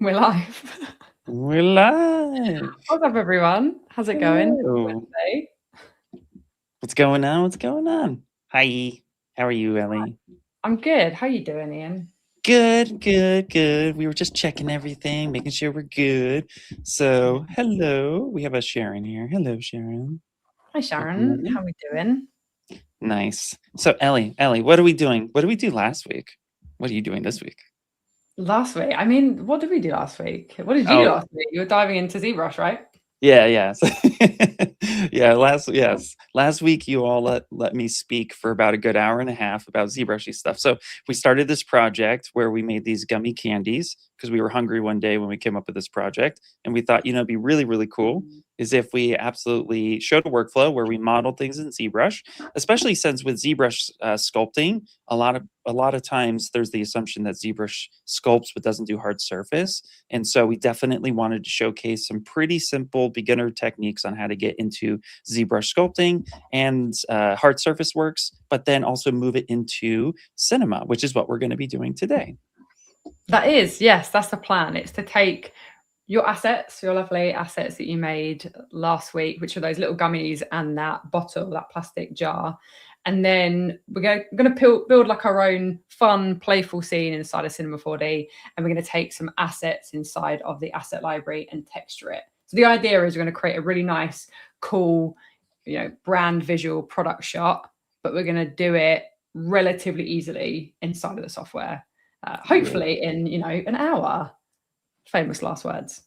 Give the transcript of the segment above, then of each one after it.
We're live. We're live. What's up, everyone? How's it going? Wednesday. What's going on? What's going on? Hi. How are you, Ellie? I'm good. How you doing, Ian? Good, good, good. We were just checking everything, making sure we're good. So, hello. We have a Sharon here. Hello, Sharon. Hi, Sharon. How we doing? Nice. So, Ellie, what are we doing? What did we do last week? What are you doing this week? Last week? I mean, what did we do last week? What did you do last week? You were diving into ZBrush, right? Yeah. Yeah, last week you all let me speak for about a good hour and a half about ZBrushy stuff. So we started this project where we made these gummy candies because we were hungry one day when we came up with this project, and we thought, it'd be really, really cool is if we absolutely showed a workflow where we modeled things in ZBrush, especially since with ZBrush sculpting, a lot of times there's the assumption that ZBrush sculpts but doesn't do hard surface. And so we definitely wanted to showcase some pretty simple beginner techniques on how to get into ZBrush sculpting and hard surface works, but then also move it into cinema, which is what we're going to be doing today. That is, yes, that's the plan. It's to take your assets, your lovely assets that you made last week, which are those little gummies and that bottle, that plastic jar. And then we're going to build like our own fun, playful scene inside of Cinema 4D. And we're going to take some assets inside of the asset library and texture it. So the idea is we're going to create a really nice, cool, brand visual product shot, but we're going to do it relatively easily inside of the software. Hopefully in, an hour. Famous last words.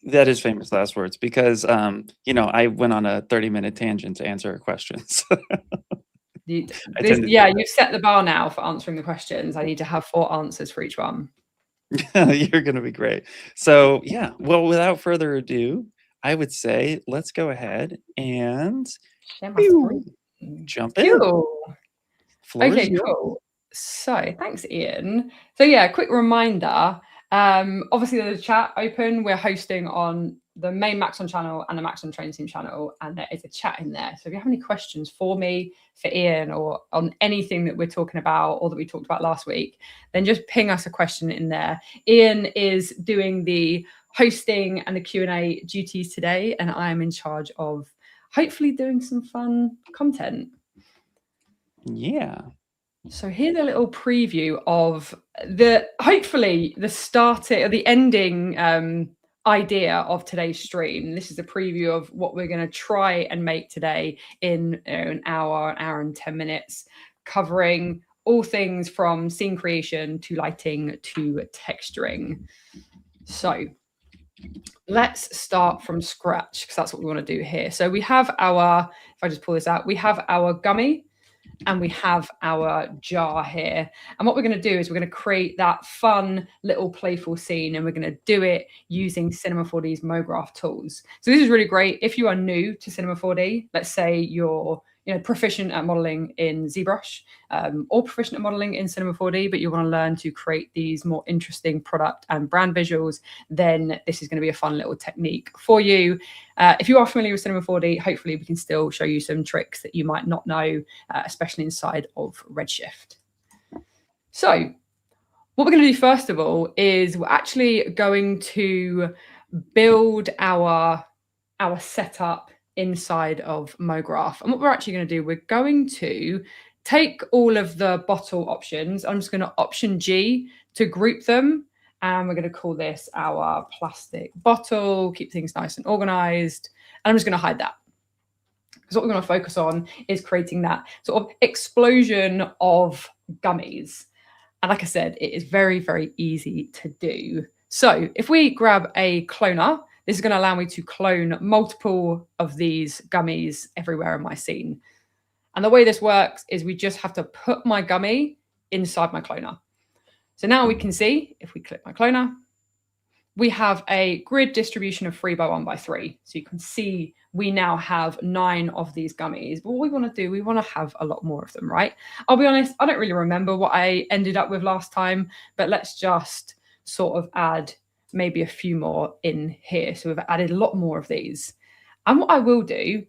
That is famous last words because, I went on a 30-minute tangent to answer her questions. You've set the bar now for answering the questions. I need to have 4 answers for each one. You're going to be great. So, well, without further ado, I would say let's go ahead and jump in. Okay, cool. So thanks, Ian. So quick reminder. Obviously there's a chat open. We're hosting on the main Maxon channel and the Maxon Training Team channel, and there is a chat in there. So if you have any questions for me, for Ian, or on anything that we're talking about or that we talked about last week, then just ping us a question in there. Ian is doing the hosting and the Q&A duties today, and I am in charge of hopefully doing some fun content. Yeah. So here's a little preview of hopefully the starting or the ending idea of today's stream. This is a preview of what we're going to try and make today in an hour and 10 minutes, covering all things from scene creation to lighting to texturing. So let's start from scratch because that's what we want to do here. So we have if I just pull this out, we have our gummy. And we have our jar here. And what we're going to do is we're going to create that fun little playful scene, and we're going to do it using Cinema 4D's MoGraph tools. So this is really great if you are new to Cinema 4D. Let's say you're proficient at modeling in ZBrush or proficient at modeling in Cinema 4D, but you want to learn to create these more interesting product and brand visuals, then this is going to be a fun little technique for you. If you are familiar with Cinema 4D, hopefully we can still show you some tricks that you might not know, especially inside of Redshift. So what we're going to do first of all is we're actually going to build our setup inside of MoGraph. And what we're actually going to do, we're going to take all of the bottle options. I'm just going to Option G to group them. And we're going to call this our plastic bottle, keep things nice and organized. And I'm just going to hide that. Because what we're going to focus on is creating that sort of explosion of gummies. And like I said, it is very, very easy to do. So if we grab a cloner, this is going to allow me to clone multiple of these gummies everywhere in my scene. And the way this works is we just have to put my gummy inside my cloner. So now we can see, if we click my cloner, we have a grid distribution of 3 by 1 by 3. So you can see we now have 9 of these gummies. But what we want to do, we want to have a lot more of them, right? I'll be honest, I don't really remember what I ended up with last time, but let's just sort of add maybe a few more in here. So we've added a lot more of these. And what I will do,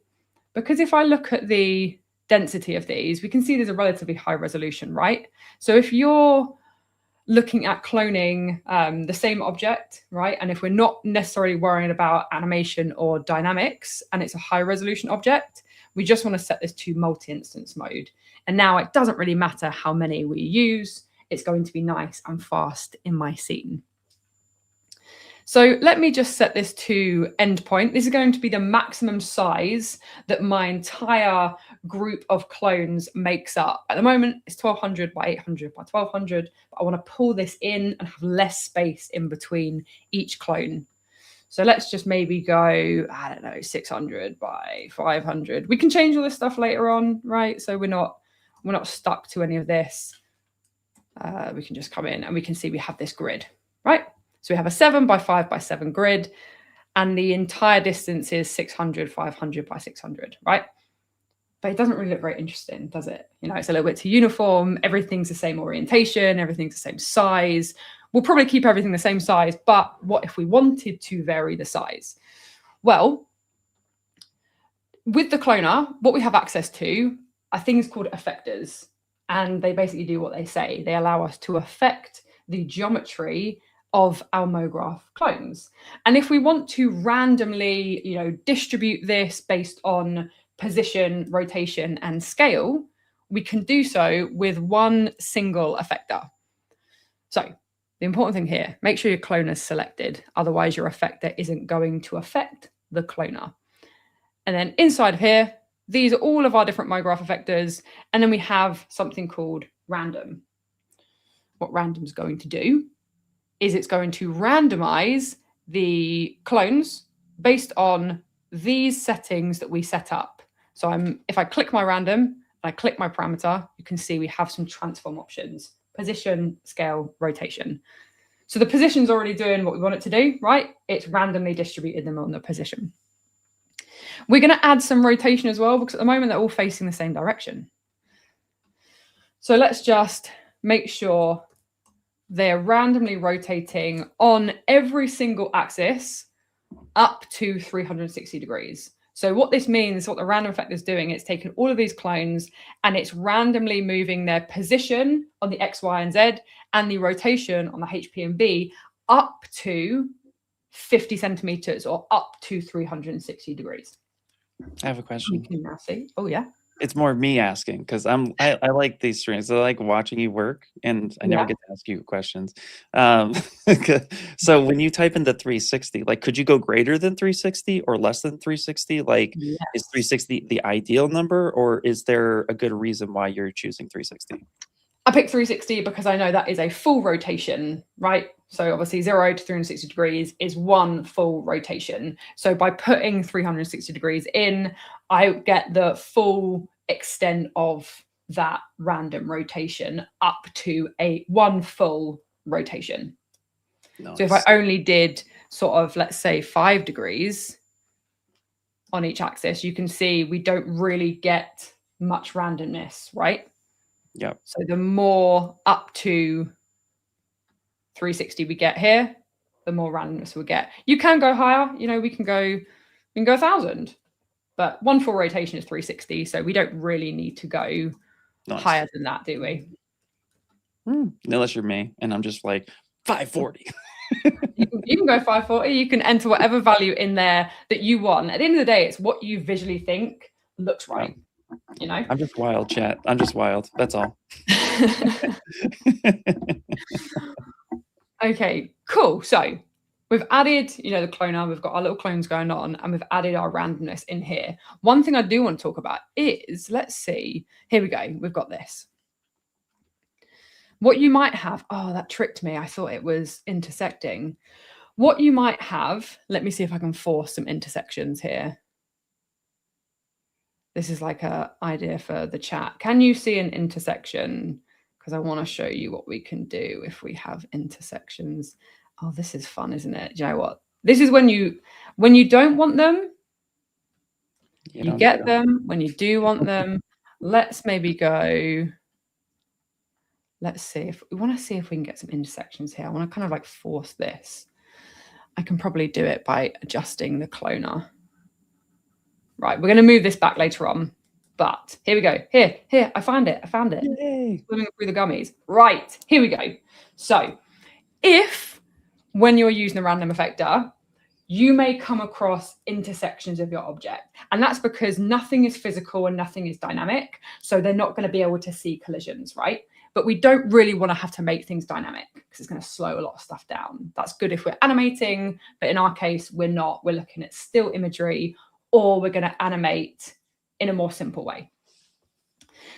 because if I look at the density of these, we can see there's a relatively high resolution, right? So if you're looking at cloning the same object, right? And if we're not necessarily worrying about animation or dynamics and it's a high resolution object, we just want to set this to multi-instance mode. And now it doesn't really matter how many we use, it's going to be nice and fast in my scene. So let me just set this to endpoint. This is going to be the maximum size that my entire group of clones makes up. At the moment, it's 1200 by 800 by 1200, but I want to pull this in and have less space in between each clone. So let's just maybe go, I don't know, 600 by 500. We can change all this stuff later on, right? So we're not stuck to any of this. We can just come in and we can see we have this grid, right? So we have a 7 by 5 by 7 grid, and the entire distance is 600, 500 by 600, right? But it doesn't really look very interesting, does it? You know, it's a little bit too uniform. Everything's the same orientation. Everything's the same size. We'll probably keep everything the same size, but what if we wanted to vary the size? Well, with the cloner, what we have access to are things called effectors, and they basically do what they say. They allow us to affect the geometry of our MoGraph clones. And if we want to randomly, you know, distribute this based on position, rotation, and scale, we can do so with one single effector. So the important thing here, make sure your cloner is selected. Otherwise, your effector isn't going to affect the cloner. And then inside of here, these are all of our different MoGraph effectors. And then we have something called random. What random is going to do is it's going to randomize the clones based on these settings that we set up. So if I click my random and I click my parameter, you can see we have some transform options: position, scale, rotation. So the position's already doing what we want it to do, right? It's randomly distributed them on the position. We're going to add some rotation as well, because at the moment they're all facing the same direction. So let's just make sure they're randomly rotating on every single axis up to 360 degrees. So what this means, what the random effect is doing, it's taking all of these clones and it's randomly moving their position on the X, Y, and Z and the rotation on the HP and B up to 50 centimeters or up to 360 degrees. I have a question. You can now see. Oh, yeah. It's more me asking, because I like these streams. I like watching you work, and I never get to ask you questions. So when you type into 360, like, could you go greater than 360 or less than 360? Like, Yes. Is 360 the ideal number, or is there a good reason why you're choosing 360? I picked 360 because I know that is a full rotation, right? So obviously 0 to 360 degrees is one full rotation. So by putting 360 degrees in, I get the full extent of that random rotation up to one full rotation. Nice. So if I only did sort of, let's say 5 degrees on each axis, you can see we don't really get much randomness, right? Yep. So the more up to 360 we get here, the more randomness we get. You can go higher, you know, we can go 1,000, but one full rotation is 360, so we don't really need to go higher than that, do we? Unless you're me, and I'm just like 540. You can go 540. You can enter whatever value in there that you want. At the end of the day, it's what you visually think looks right. You know, I'm just wild, chat. I'm just wild. That's all. Okay, cool. So we've added, you know, the cloner. We've got our little clones going on, and we've added our randomness in here. One thing I do want to talk about is, let's see. Here we go. We've got this. What you might have. Oh, that tricked me. I thought it was intersecting. What you might have. Let me see if I can force some intersections here. This is like an idea for the chat. Can you see an intersection? Because I want to show you what we can do if we have intersections. Oh, this is fun, isn't it? Do you know what? This is when you don't want them, you get them. When you do want them, let's maybe go. Let's see if we want to see if we can get some intersections here. I want to kind of like force this. I can probably do it by adjusting the cloner. Right, we're going to move this back later on, but here we go. Here, I found it. Yay. Swimming through the gummies. Right, here we go. So if when you're using a random effector, you may come across intersections of your object. And that's because nothing is physical and nothing is dynamic. So they're not going to be able to see collisions, right? But we don't really want to have to make things dynamic because it's going to slow a lot of stuff down. That's good if we're animating, but in our case, we're not. We're looking at still imagery, or we're going to animate in a more simple way.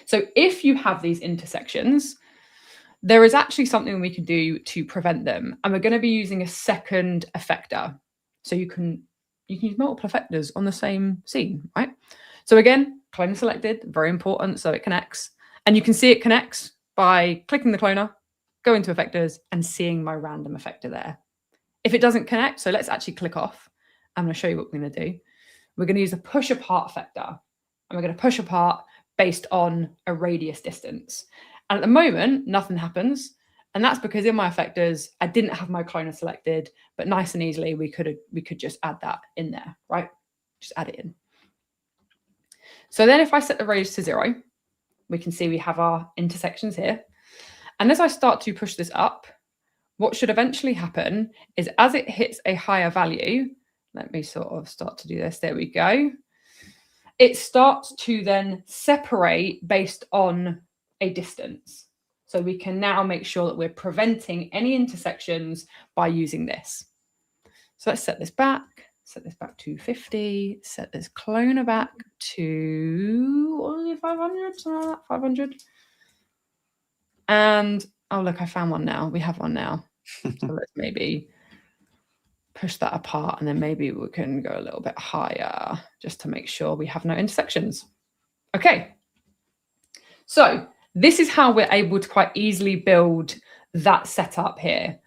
So if you have these intersections, there is actually something we can do to prevent them. And we're going to be using a second effector. So you can use multiple effectors on the same scene, right? So again, cloner selected, very important, so it connects. And you can see it connects by clicking the cloner, going to effectors, and seeing my random effector there. If it doesn't connect, so let's actually click off. I'm going to show you what we're going to do. We're going to use a push apart effector. And we're going to push apart based on a radius distance. And at the moment, nothing happens. And that's because in my effectors, I didn't have my cloner selected, but nice and easily, we could just add that in there, right? Just add it in. So then if I set the radius to 0, we can see we have our intersections here. And as I start to push this up, what should eventually happen is as it hits a higher value, let me sort of start to do this. There we go. It starts to then separate based on a distance. So we can now make sure that we're preventing any intersections by using this. So let's set this back to 50, set this cloner back to 500. And oh, look, I found one now. We have one now. So let's maybe push that apart, and then maybe we can go a little bit higher just to make sure we have no intersections. Okay. So this is how we're able to quite easily build that setup here.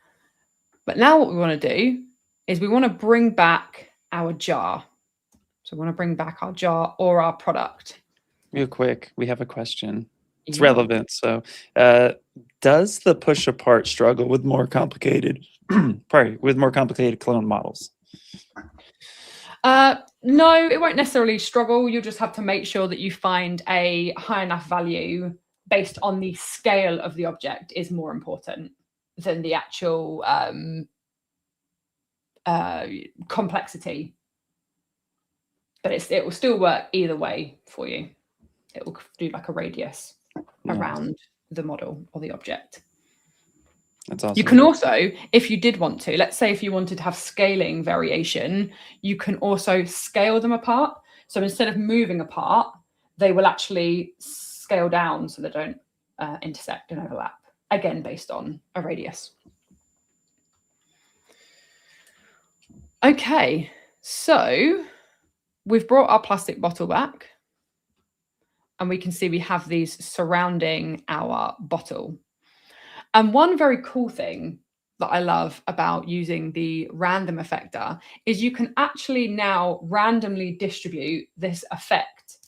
But now what we want to do is we want to bring back our jar. So we want to bring back our jar or our product. Real quick, we have a question. It's Yeah. relevant. So does the push apart struggle with more complicated, with more complicated clone models? No, it won't necessarily struggle. You'll just have to make sure that you find a high enough value based on the scale of the object is more important than the actual complexity. But it will still work either way for you. It will do like a radius around the model or the object. That's awesome. You can also, if you did want to, let's say if you wanted to have scaling variation, you can also scale them apart. So instead of moving apart, they will actually scale down so they don't intersect and overlap, again, based on a radius. Okay, so we've brought our plastic bottle back, and we can see we have these surrounding our bottle. And one very cool thing that I love about using the random effector is you can actually now randomly distribute this effect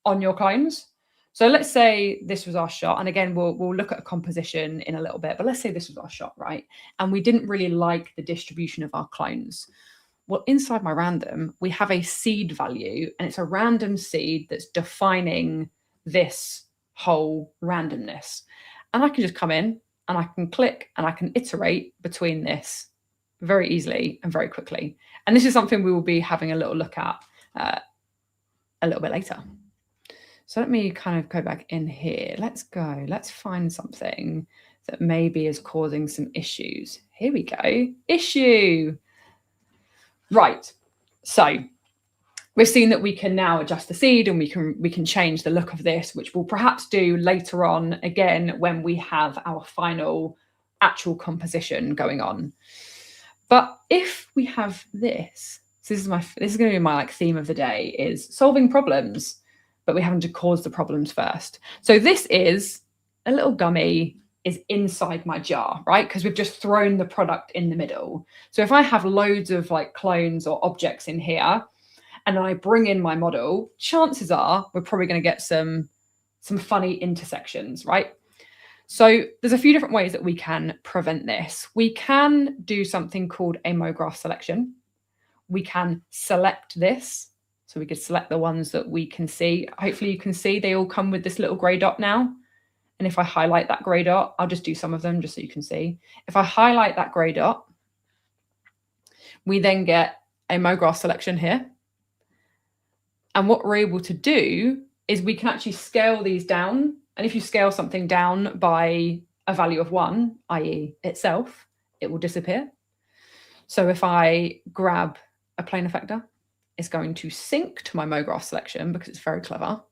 on your clones. So let's say this was our shot. And again, we'll look at a composition in a little bit, but let's say this was our shot, right? And we didn't really like the distribution of our clones. Well, inside my random, we have a seed value, and it's a random seed that's defining this whole randomness. And I can just come in and I can click and I can iterate between this very easily and very quickly. And this is something we will be having a little look at a little bit later. So let me kind of go back in here. Let's find something that maybe is causing some issues. Here we go, issue. Right, so we've seen that we can now adjust the seed, and we can change the look of this, which we'll perhaps do later on again when we have our final actual composition going on. But if we have this, so this is going to be my theme of the day, is solving problems, but we're having to cause the problems first. So this is a little gummy is inside my jar, right? Because we've just thrown the product in the middle. So if I have loads of clones or objects in here, and then I bring in my model, chances are we're probably going to get some funny intersections, right? So there's a few different ways that we can prevent this. We can do something called a MoGraph selection. We can select this. So we could select the ones that we can see. Hopefully you can see they all come with this little gray dot now. And if I highlight that grey dot, I'll just do some of them just so you can see. If I highlight that grey dot, we then get a MoGraph selection here. And what we're able to do is we can actually scale these down. And if you scale something down by a value of 1, i.e. itself, it will disappear. So if I grab a plane effector, it's going to sync to my MoGraph selection because it's very clever.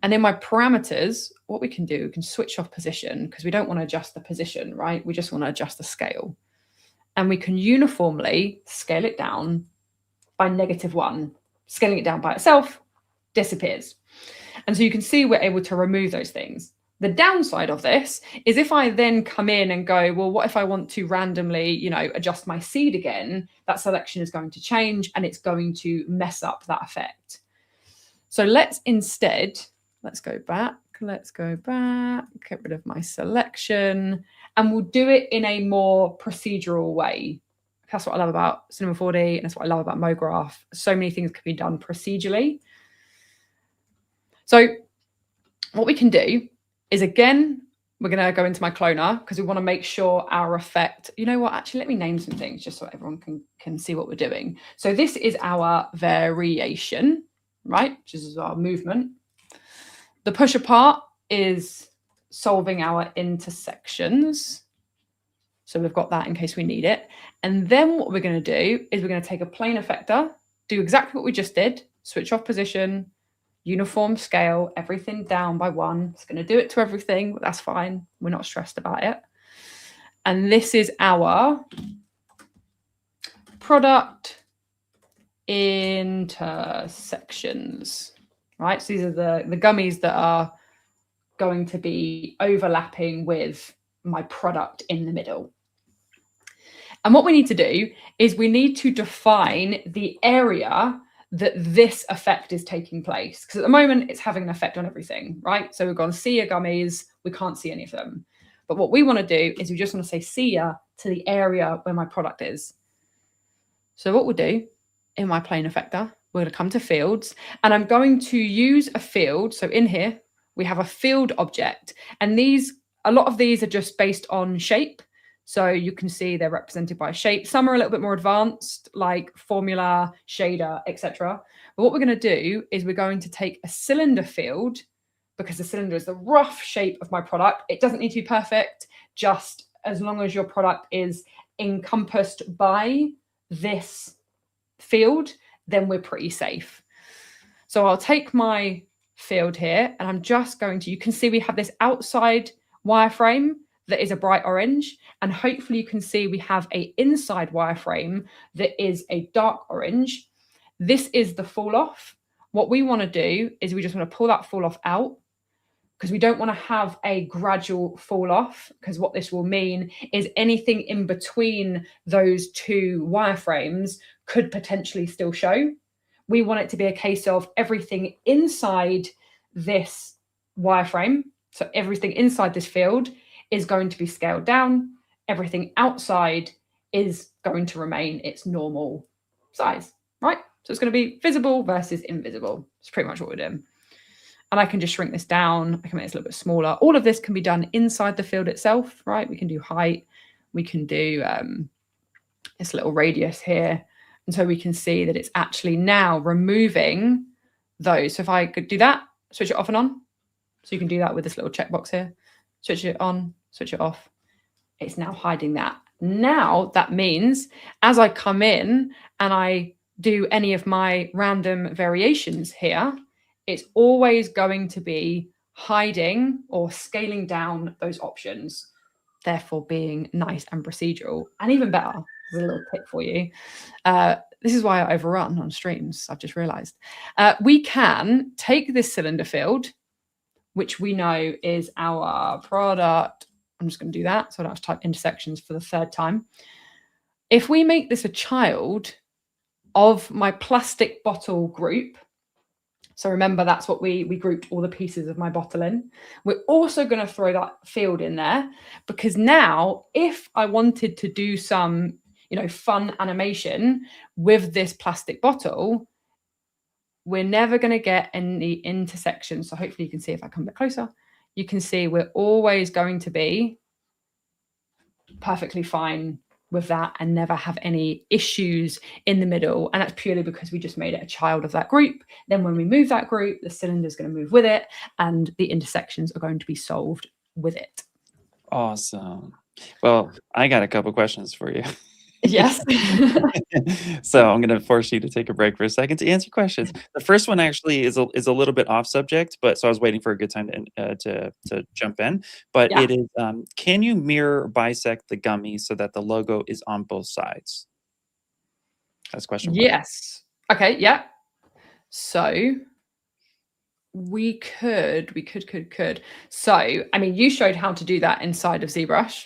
And in my parameters, what we can do, we can switch off position because we don't want to adjust the position, right? We just want to adjust the scale. And we can uniformly scale it down by -1. Scaling it down by itself disappears. And so you can see we're able to remove those things. The downside of this is if I then come in and go, well, what if I want to randomly, adjust my seed again? That selection is going to change and it's going to mess up that effect. So let's instead, let's go back, get rid of my selection, and we'll do it in a more procedural way. That's what I love about Cinema 4D, and that's what I love about MoGraph. So many things can be done procedurally. So what we can do is, again, we're going to go into my cloner because we want to make sure our effect, you know what, actually, let me name some things just so everyone can see what we're doing. So this is our variation, right, which is our movement. The push apart is solving our intersections. So we've got that in case we need it. And then what we're going to do is we're going to take a plane effector, do exactly what we just did, switch off position, uniform scale, everything down by 1. It's going to do it to everything, but that's fine. We're not stressed about it. And this is our product intersections, right? So these are the gummies that are going to be overlapping with my product in the middle. And what we need to do is we need to define the area that this effect is taking place. Because at the moment, it's having an effect on everything, right? So we've gone see your gummies. We can't see any of them. But what we want to do is we just want to say see ya to the area where my product is. So what we'll do in my plane effector, we're going to come to fields. And I'm going to use a field. So in here, we have a field object. And a lot of these are just based on shape. So you can see they're represented by shape. Some are a little bit more advanced, like formula, shader, etc. But what we're going to do is we're going to take a cylinder field, because the cylinder is the rough shape of my product. It doesn't need to be perfect, just as long as your product is encompassed by this field, then we're pretty safe. So I'll take my field here and I'm just going to, you can see we have this outside wireframe that is a bright orange, and hopefully you can see we have an inside wireframe that is a dark orange. This is the fall off. What we want to do is we just want to pull that fall off out, because we don't want to have a gradual fall off, because what this will mean is anything in between those two wireframes could potentially still show. We want it to be a case of everything inside this wireframe, so everything inside this field is going to be scaled down. Everything outside is going to remain its normal size, right? So it's going to be visible versus invisible. It's pretty much what we're doing. And I can just shrink this down. I can make this a little bit smaller. All of this can be done inside the field itself, right? We can do height. We can do this little radius here. And so we can see that it's actually now removing those. So if I could do that, switch it off and on. So you can do that with this little checkbox here. Switch it on, switch it off. It's now hiding that. Now that means as I come in and I do any of my random variations here, it's always going to be hiding or scaling down those options, therefore being nice and procedural. And even better, there's a little tip for you. This is why I overrun on streams, I've just realized. We can take this cylinder field, which we know is our product. I'm just going to do that so I don't have to type intersections for the third time. If we make this a child of my plastic bottle group, so remember that's what we grouped all the pieces of my bottle in. We're also going to throw that field in there, because now if I wanted to do some, fun animation with this plastic bottle, we're never going to get any intersections. So hopefully you can see if I come a bit closer, you can see we're always going to be perfectly fine with that and never have any issues in the middle. And that's purely because we just made it a child of that group. Then when we move that group, the cylinder is going to move with it and the intersections are going to be solved with it. Awesome. Well, I got a couple questions for you. Yes. So I'm going to force you to take a break for a second to answer questions. The first one actually is a little bit off subject, but so I was waiting for a good time to jump in. But Yeah. it is, can you mirror or bisect the gummy so that the logo is on both sides? That's question one. Yes. Okay. Yeah. So we could. So, I mean, you showed how to do that inside of ZBrush.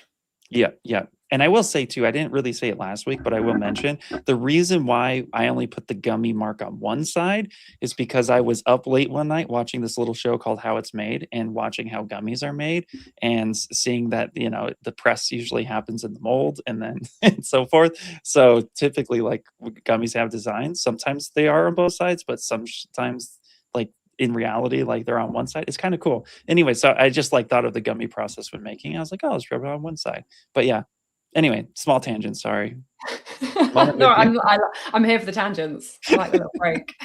Yeah, yeah. And I will say too, I didn't really say it last week, but I will mention the reason why I only put the gummy mark on one side is because I was up late one night watching this little show called How It's Made and watching how gummies are made and seeing that, you know, the press usually happens in the mold and then and so forth. So typically like gummies have designs. Sometimes they are on both sides, but sometimes like in reality, like they're on one side. It's kind of cool. Anyway, so I just like thought of the gummy process when making. I was like, oh, let's rub it on one side. But yeah. Anyway, small tangent. Sorry. No, I'm here for the tangents. I like the little break.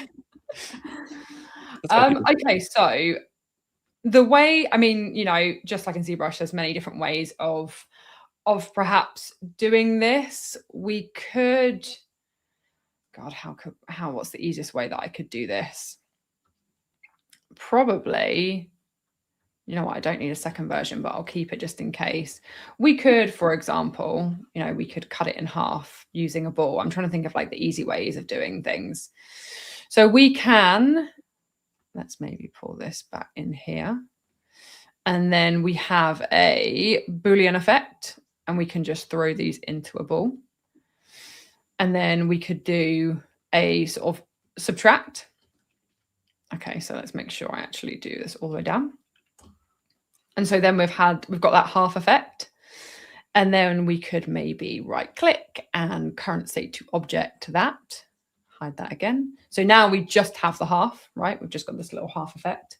Okay, so the way, I mean, you know, just like in ZBrush, there's many different ways of perhaps doing this. We could, God, what's the easiest way that I could do this? Probably, you know what, I don't need a second version, but I'll keep it just in case. We could, for example, you know, we could cut it in half using a ball. I'm trying to think of like the easy ways of doing things. So we can, let's maybe pull this back in here. And then we have a Boolean effect and we can just throw these into a ball. And then we could do a sort of subtract. Okay, so let's make sure I actually do this all the way down. And so then we've got that half effect. And then we could maybe right click and current state to object to that. Hide that again. So now we just have the half, right? We've just got this little half effect.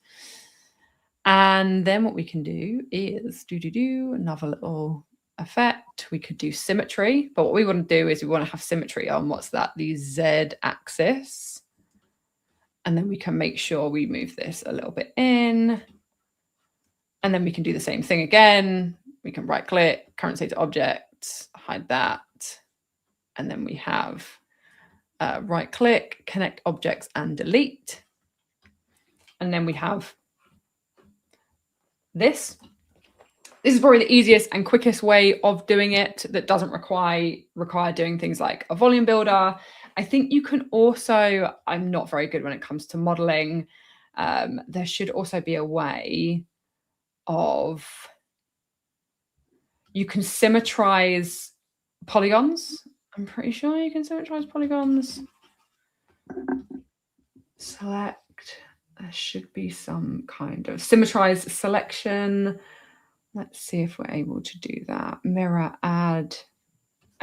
And then what we can do is another little effect. We could do symmetry, but what we want to do is we want to have symmetry on what's that? The Z axis. And then we can make sure we move this a little bit in. And then we can do the same thing again. We can right click, current state to object, hide that. And then we have right click, connect objects and delete. And then we have this. This is probably the easiest and quickest way of doing it that doesn't require doing things like a volume builder. I think you can also, I'm not very good when it comes to modeling. There should also be a way of, you can symmetrize polygons. I'm pretty sure you can symmetrize polygons. Select, there should be some kind of symmetrized selection. Let's see if we're able to do that. Mirror, add.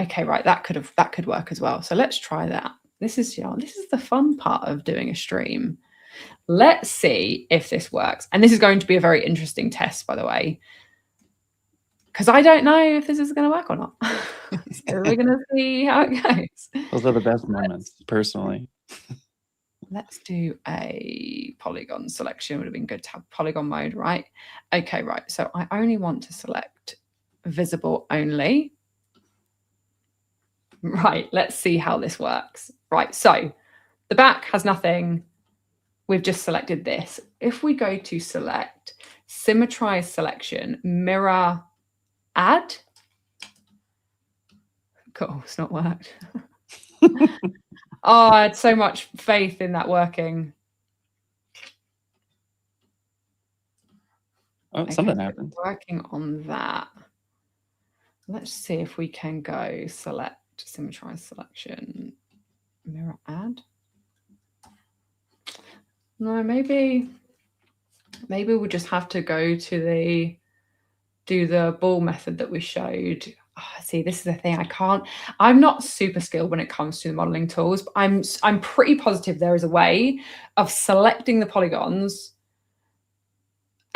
Okay, right, that could work as well. So let's try that. This is the fun part of doing a stream. Let's see if this works. And this is going to be a very interesting test, by the way, because I don't know if this is going to work or not. So we're going to see how it goes. Those are the best moments, personally. Let's do a polygon selection. Would have been good to have polygon mode, right? Okay, right. So I only want to select visible only. Right, let's see how this works. Right, so the back has nothing. We've just selected this. If we go to select, symmetrize selection, mirror, add. Cool, it's not worked. Oh, I had so much faith in that working. Oh, okay, something happened. Working on that. Let's see if we can go select, symmetrize selection, mirror, add. No, maybe we'll just have to go to do the ball method that we showed. Oh, see, this is the thing. I'm not super skilled when it comes to the modeling tools, but I'm pretty positive there is a way of selecting the polygons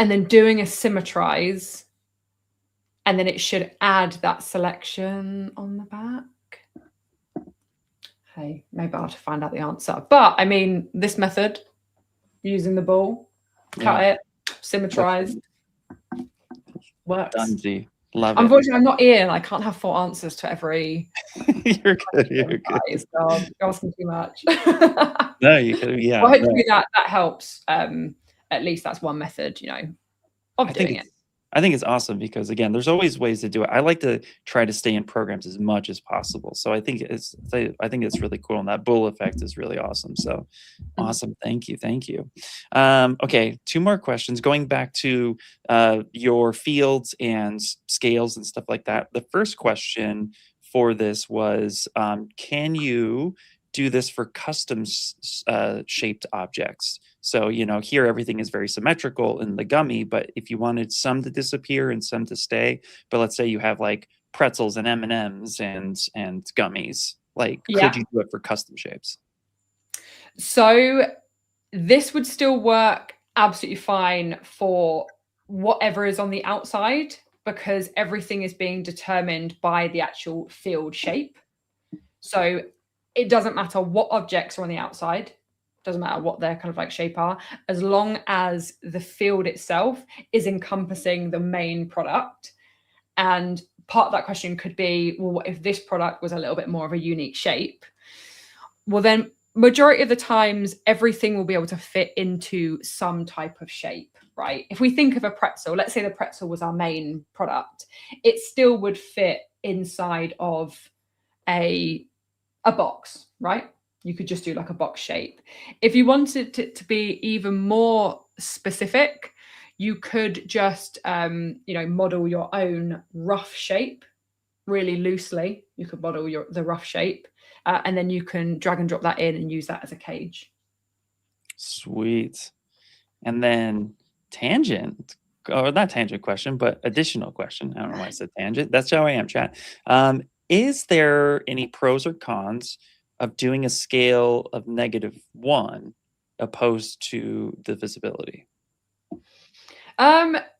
and then doing a symmetrize, and then it should add that selection on the back. Hey, maybe I'll have to find out the answer. But I mean, this method, using the ball, cut it, symmetrize, works. Dungy. Love it. Unfortunately, I'm not Ian. I can't have 4 answers to every. You're good. You're good. So you're asking too much. No, you could. Yeah. Well, hopefully that helps. At least that's one method, you know, of doing it. I think it's awesome because, again, there's always ways to do it. I like to try to stay in programs as much as possible. So I think it's really cool, and that bull effect is really awesome. So awesome. Thank you. Thank you. Okay, 2 more questions. Going back to your fields and scales and stuff like that. The first question for this was, can you do this for custom shaped objects? So, you know, here everything is very symmetrical in the Gummy, but if you wanted some to disappear and some to stay, but let's say you have like pretzels and M&Ms and Gummies, like, could you do it for custom shapes? So this would still work absolutely fine for whatever is on the outside, because everything is being determined by the actual field shape. So it doesn't matter what objects are on the outside. Doesn't matter what their kind of like shape are, as long as the field itself is encompassing the main product. And part of that question could be, well, what if this product was a little bit more of a unique shape? Well, then majority of the times, everything will be able to fit into some type of shape, right? If we think of a pretzel, let's say the pretzel was our main product, it still would fit inside of a box, right? You could just do like a box shape. If you wanted it to be even more specific, you could just, you know, model your own rough shape really loosely. You could model the rough shape, and then you can drag and drop that in and use that as a cage. Sweet. And then tangent, or not tangent question, but additional question. I don't know why I said tangent. That's how I am, chat. Is there any pros or cons of doing a scale of -1 opposed to the visibility?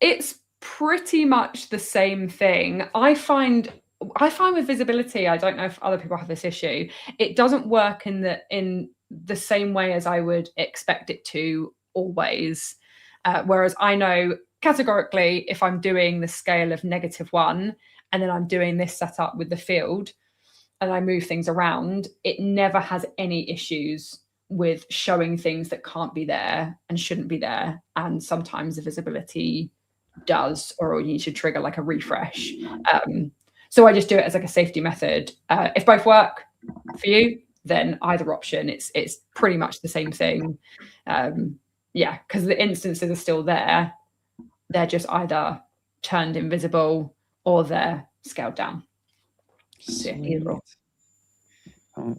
It's pretty much the same thing. I find with visibility, I don't know if other people have this issue, it doesn't work in the same way as I would expect it to always. Whereas I know categorically, if I'm doing the scale of -1 and then I'm doing this setup with the field, and I move things around, it never has any issues with showing things that can't be there and shouldn't be there. And sometimes the visibility does, or you need to trigger like a refresh. So I just do it as like a safety method. If both work for you, then either option, it's pretty much the same thing. Yeah, because the instances are still there. They're just either turned invisible or they're scaled down.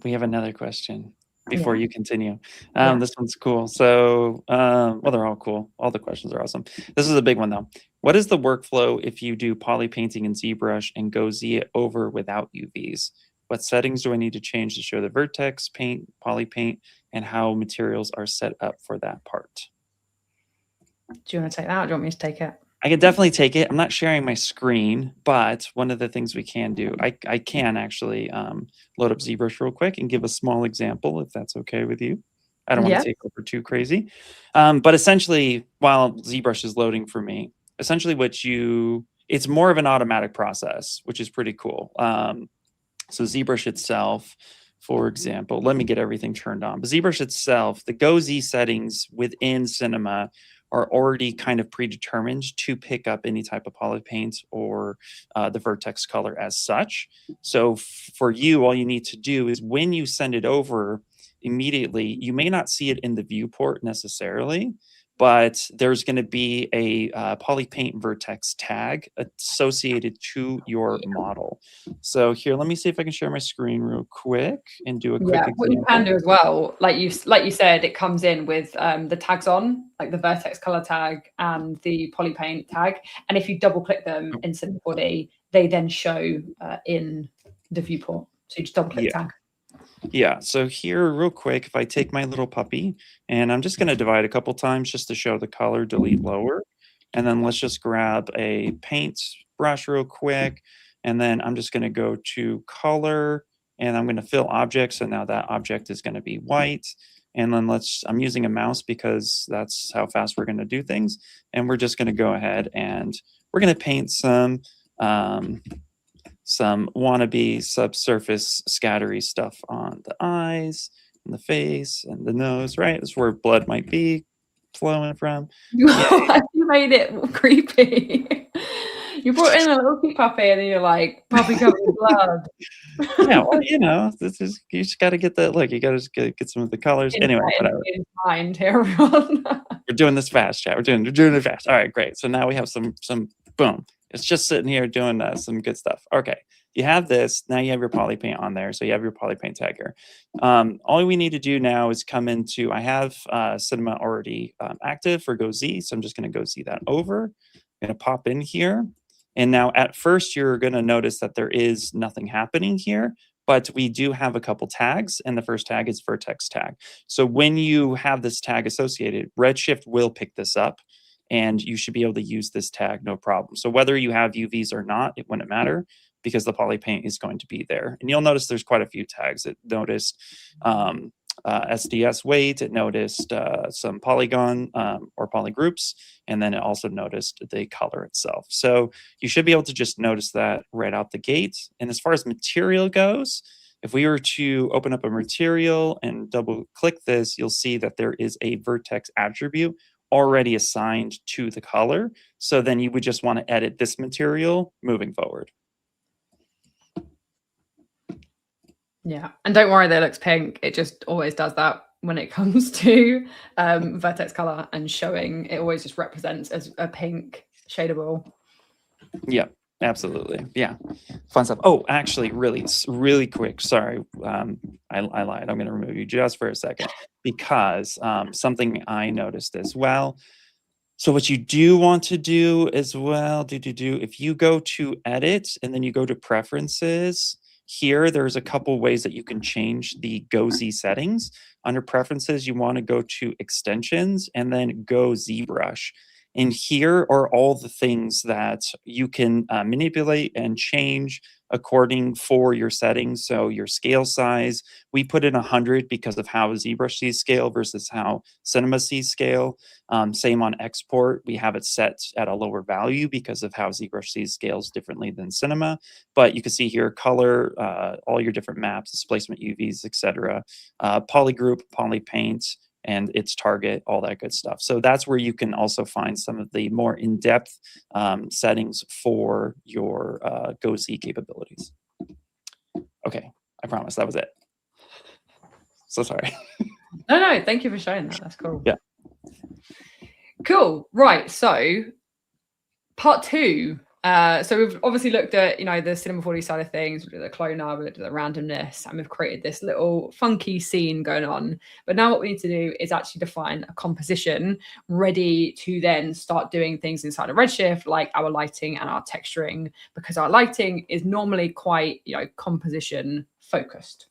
We have another question before you continue. This one's cool. So, well, they're all cool. All the questions are awesome. This is a big one though. What is the workflow if you do poly painting in ZBrush and go Z it over without UVs? What settings do I need to change to show the vertex, paint, poly paint, and how materials are set up for that part? Do you want to take that, or do you want me to take it? I can definitely take it. I'm not sharing my screen, but one of the things we can do, I can actually load up ZBrush real quick and give a small example, if that's okay with you. I don't want to take over too crazy. But essentially, while ZBrush is loading for me, essentially it's more of an automatic process, which is pretty cool. So ZBrush itself, for example, let me get everything turned on. But ZBrush itself, the Go Z settings within Cinema are already kind of predetermined to pick up any type of poly paint or the vertex color as such. So for you, all you need to do is when you send it over immediately, you may not see it in the viewport necessarily, but there's going to be a poly paint vertex tag associated to your model. So here, let me see if I can share my screen real quick and do a quick example. What you can do as well, like you said, it comes in with the tags on, like the vertex color tag and the poly paint tag. And if you double click them in Cinema 4D, they then show in the viewport. So you just double click the tag. Yeah, so here real quick, if I take my little puppy and I'm just going to divide a couple times just to show the color, delete lower. And then let's just grab a paint brush real quick. And then I'm just going to go to color, and I'm going to fill object. So now that object is going to be white. And then I'm using a mouse because that's how fast we're going to do things. And we're just going to go ahead and we're going to paint some wannabe subsurface scattery stuff on the eyes and the face and the nose, right? That's where blood might be flowing from. You made it creepy. You brought in a little cute puppy and then you're like, puppy covered in blood. Yeah, well, you know, you just got to get that look. You got to get some of the colors. Anyway, whatever. In mind here, everyone. We're doing this fast, chat. We're doing it fast. All right, great. So now we have some boom. It's just sitting here doing some good stuff. Okay, you have this. Now you have your poly paint on there. So you have your poly paint tag here. All we need to do now is come into, I have Cinema already active for Go Z. So I'm just going to Go Z that over. I'm going to pop in here. And now at first, you're going to notice that there is nothing happening here. But we do have a couple tags, and the first tag is Vertex tag. So when you have this tag associated, Redshift will pick this up, and you should be able to use this tag no problem. So whether you have UVs or not, it wouldn't matter because the poly paint is going to be there. And you'll notice there's quite a few tags. It noticed SDS weight, it noticed some polygon or polygroups, and then it also noticed the color itself. So you should be able to just notice that right out the gate. And as far as material goes, if we were to open up a material and double click this, you'll see that there is a vertex attribute already assigned to the color. So then you would just want to edit this material moving forward. Yeah, and don't worry that it looks pink. It just always does that when it comes to vertex color and showing. It always just represents as a pink shadable. Yeah, absolutely. Yeah, fun stuff. Oh, actually, really quick. Sorry, I lied. I'm going to remove you just for a second because something I noticed as well. So what you do want to do as well, if you go to edit and then you go to preferences, here, there's a couple ways that you can change the Go Z settings. Under preferences, you want to go to extensions and then go ZBrush. And here are all the things that you can manipulate and change according for your settings. So your scale size, we put in 100 because of how ZBrush sees scale versus how Cinema sees scale. Same on export, we have it set at a lower value because of how ZBrush sees scales differently than Cinema. But you can see here, color, all your different maps, displacement UVs, etc. Polygroup, poly paint, and its target, all that good stuff. So that's where you can also find some of the more in-depth settings for your Go Z capabilities. Okay, I promise that was it. So sorry. No, thank you for showing that. That's cool. Yeah. Cool. Right. So part two. So we've obviously looked at, the Cinema 4D side of things, we looked at the cloner, we looked at the randomness, and we've created this little funky scene going on. But now what we need to do is actually define a composition ready to then start doing things inside of Redshift, like our lighting and our texturing, because our lighting is normally quite, composition focused.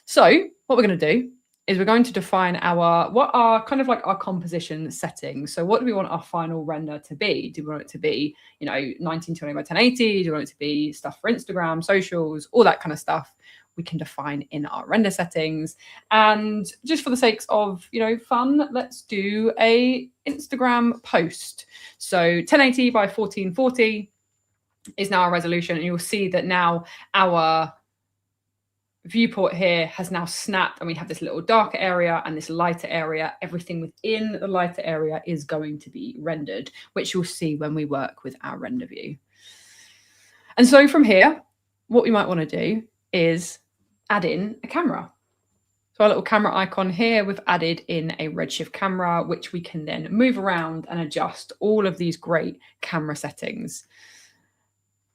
So what we're going to do is we're going to define what are kind of like our composition settings. So what do we want our final render to be? Do we want it to be, 1920 by 1080? Do we want it to be stuff for Instagram, socials, all that kind of stuff? We can define in our render settings. And just for the sakes of, fun, let's do a Instagram post. So 1080 by 1440 is now our resolution. And you'll see that now our viewport here has now snapped, and we have this little darker area and this lighter area. Everything within the lighter area is going to be rendered, which you'll see when we work with our render view. And so from here, what we might want to do is add in a camera. So our little camera icon here, we've added in a Redshift camera, which we can then move around and adjust all of these great camera settings.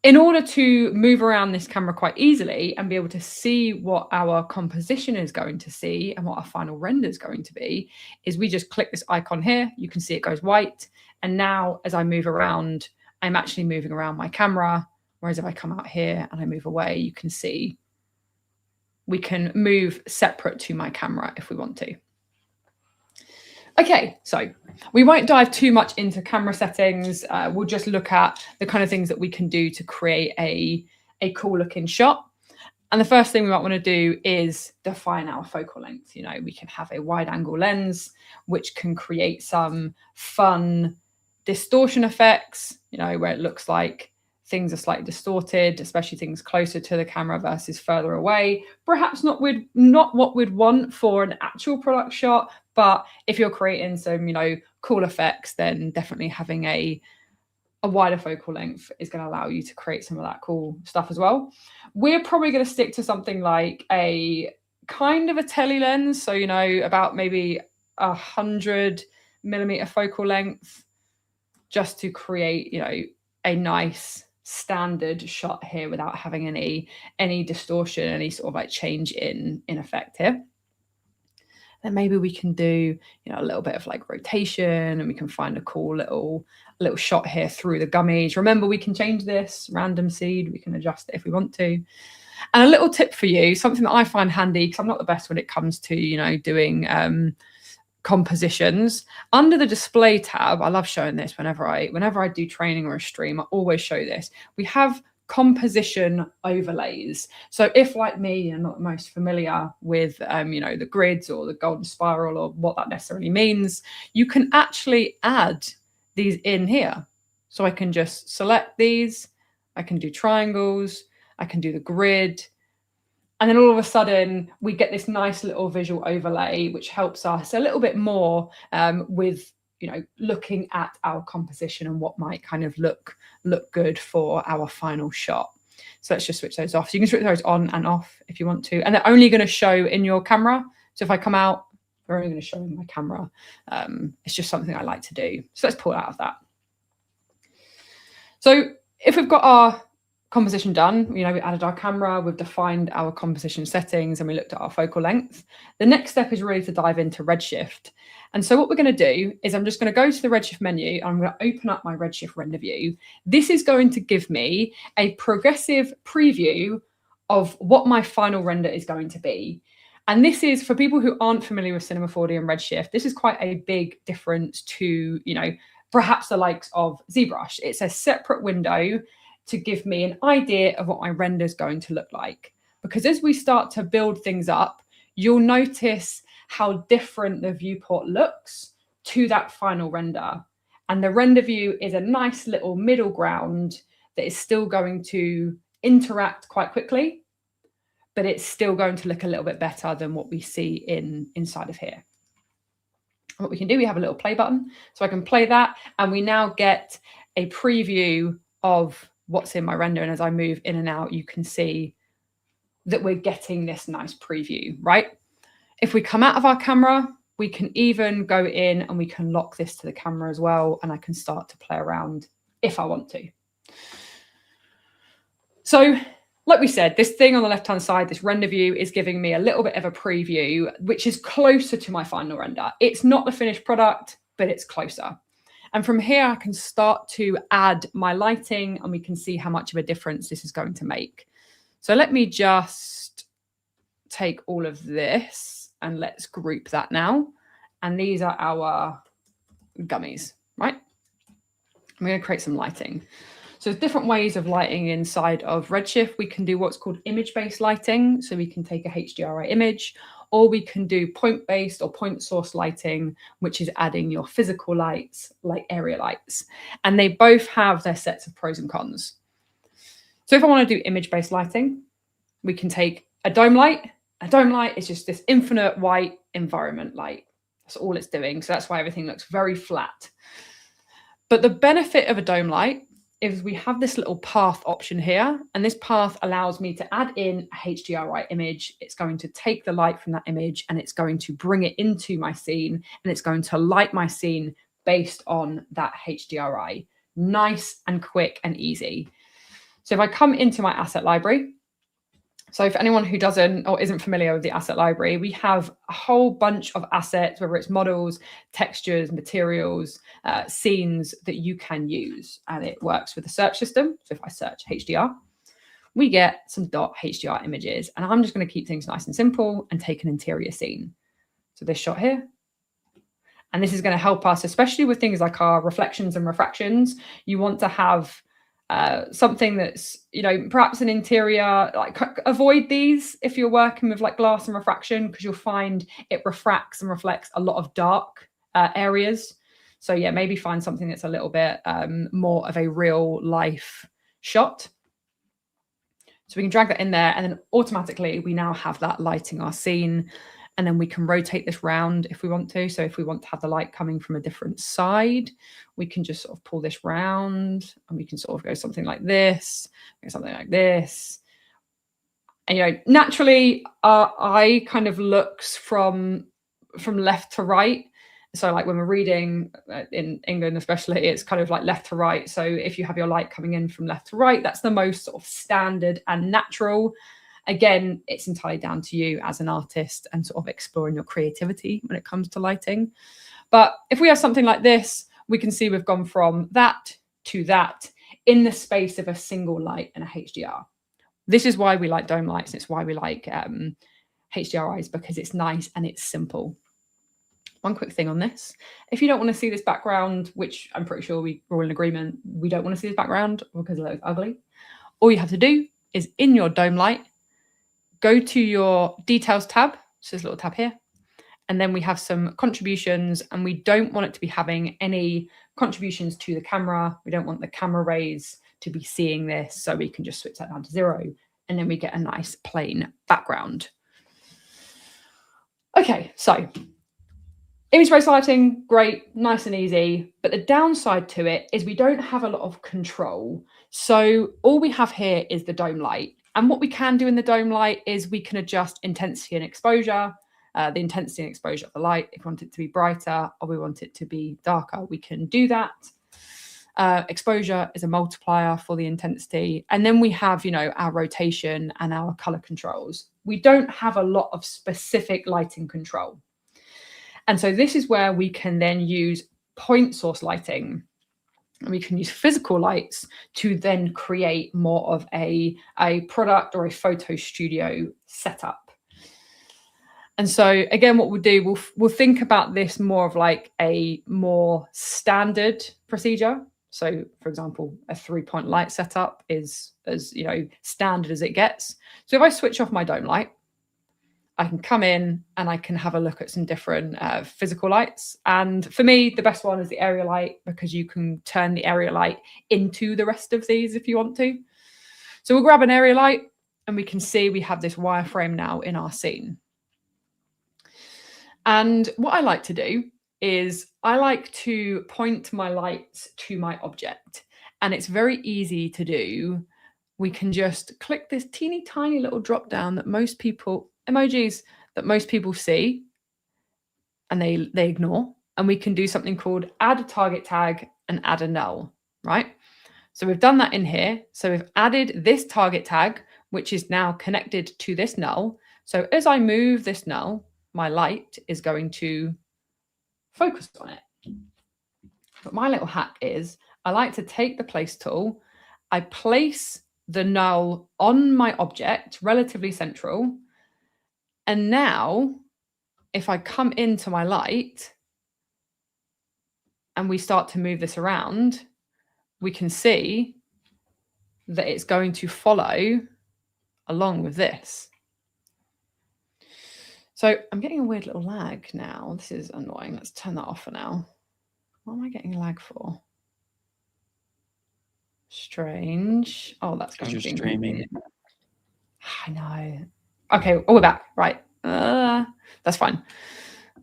In order to move around this camera quite easily and be able to see what our composition is going to see and what our final render is going to be, is we just click this icon here. You can see it goes white. And now as I move around, I'm actually moving around my camera. Whereas if I come out here and I move away, you can see we can move separate to my camera if we want to. Okay, so we won't dive too much into camera settings. We'll just look at the kind of things that we can do to create a cool looking shot. And the first thing we might want to do is define our focal length. You know, we can have a wide angle lens, which can create some fun distortion effects, you know, where it looks like things are slightly distorted, especially things closer to the camera versus further away. Perhaps not what we'd want for an actual product shot, but if you're creating some, you know, cool effects, then definitely having a wider focal length is going to allow you to create some of that cool stuff as well. We're probably going to stick to something like a kind of a tele lens. So, you know, about maybe 100mm focal length, just to create, you know, a nice standard shot here without having any distortion, any sort of like change in effect here. Then maybe we can do, you know, a little bit of like rotation, and we can find a cool little shot here through the gummies. Remember, we can change this random seed. We can adjust it if we want to. And a little tip for you, something that I find handy, because I'm not the best when it comes to, you know, doing compositions. Under the display tab, I love showing this whenever I do training or a stream. I always show this. We have composition overlays. So if, like me, you're not most familiar with you know, the grids or the golden spiral or what that necessarily means, you can actually add these in here. So I can just select these, I can do triangles, I can do the grid, and then all of a sudden we get this nice little visual overlay, which helps us a little bit more with, you know, looking at our composition and what might kind of look good for our final shot. So let's just switch those off. So you can switch those on and off if you want to, and they're only going to show in your camera. So if I come out, they're only going to show in my camera. It's just something I like to do. So let's pull out of that. So if we've got our composition done, you know, we added our camera, we've defined our composition settings, and we looked at our focal length. The next step is really to dive into Redshift. And so what we're going to do is I'm just going to go to the Redshift menu, and I'm going to open up my Redshift Render View. This is going to give me a progressive preview of what my final render is going to be. And this is, for people who aren't familiar with Cinema 4D and Redshift, this is quite a big difference to, you know, perhaps the likes of ZBrush. It's a separate window to give me an idea of what my render is going to look like. Because as we start to build things up, you'll notice how different the viewport looks to that final render. And the render view is a nice little middle ground that is still going to interact quite quickly, but it's still going to look a little bit better than what we see inside of here. What we can do, we have a little play button. So I can play that, and we now get a preview of what's in my render. And as I move in and out, you can see that we're getting this nice preview, right? If we come out of our camera, we can even go in and we can lock this to the camera as well. And I can start to play around if I want to. So like we said, this thing on the left-hand side, this render view, is giving me a little bit of a preview, which is closer to my final render. It's not the finished product, but it's closer. And from here, I can start to add my lighting, and we can see how much of a difference this is going to make. So let me just take all of this and let's group that now. And these are our gummies, right? I'm going to create some lighting. So there's different ways of lighting inside of Redshift. We can do what's called image-based lighting. So we can take a HDRI image, or we can do point-based or point source lighting, which is adding your physical lights like area lights. And they both have their sets of pros and cons. So if I want to do image-based lighting, we can take a dome light. A dome light is just this infinite white environment light. That's all it's doing. So that's why everything looks very flat. But the benefit of a dome light is we have this little path option here, and this path allows me to add in a HDRI image. It's going to take the light from that image, and it's going to bring it into my scene, and it's going to light my scene based on that HDRI. Nice and quick and easy. So if I come into my asset library, so for anyone who doesn't or isn't familiar with the asset library, we have a whole bunch of assets, whether it's models, textures, materials, scenes that you can use. And it works with the search system. So if I search HDR, we get some .hdr images. And I'm just going to keep things nice and simple and take an interior scene. So this shot here. And this is going to help us, especially with things like our reflections and refractions. You want to have something that's, you know, perhaps an interior, like avoid these if you're working with like glass and refraction, because you'll find it refracts and reflects a lot of dark areas. So yeah, maybe find something that's a little bit more of a real life shot. So we can drag that in there, and then automatically we now have that lighting our scene. And then we can rotate this round if we want to. So if we want to have the light coming from a different side, we can just sort of pull this round, and we can sort of go something like this, something like this. And, you know, naturally our eye kind of looks from left to right. So like when we're reading in England, especially, it's kind of like left to right. So if you have your light coming in from left to right, that's the most sort of standard and natural. Again, it's entirely down to you as an artist and sort of exploring your creativity when it comes to lighting. But if we have something like this, we can see we've gone from that to that in the space of a single light and a HDR. This is why we like dome lights, and it's why we like HDRIs, because it's nice and it's simple. One quick thing on this: if you don't want to see this background, which I'm pretty sure we're all in agreement, we don't want to see this background because it looks ugly, all you have to do is in your dome light, go to your details tab, so this little tab here, and then we have some contributions, and we don't want it to be having any contributions to the camera. We don't want the camera rays to be seeing this, so we can just switch that down to 0, and then we get a nice plain background. Okay, so image-based lighting, great, nice and easy, but the downside to it is we don't have a lot of control. So all we have here is the dome light. And what we can do in the dome light is we can adjust intensity and exposure, the intensity and exposure of the light. If we want it to be brighter or we want it to be darker, we can do that. Exposure is a multiplier for the intensity. And then we have, you know, our rotation and our color controls. We don't have a lot of specific lighting control. And so this is where we can then use point source lighting. And we can use physical lights to then create more of a product or a photo studio setup. And so again, what we'll do, we'll think about this more of like a more standard procedure. So for example, a 3-point light setup is as, you know, standard as it gets. So if I switch off my dome light, I can come in and I can have a look at some different physical lights. And for me, the best one is the area light, because you can turn the area light into the rest of these if you want to. So we'll grab an area light, and we can see we have this wireframe now in our scene. And what I like to do is I like to point my lights to my object. And it's very easy to do. We can just click this teeny tiny little drop down that most people, emojis that most people see and they ignore. And we can do something called add a target tag and add a null, right? So we've done that in here. So we've added this target tag, which is now connected to this null. So as I move this null, my light is going to focus on it. But my little hack is I like to take the place tool. I place the null on my object, relatively central. And now if I come into my light and we start to move this around, we can see that it's going to follow along with this. So I'm getting a weird little lag now. This is annoying. Let's turn that off for now. What am I getting a lag for? Strange. Oh, that's going to be streaming. I know. Okay, we're back. Right. That's fine.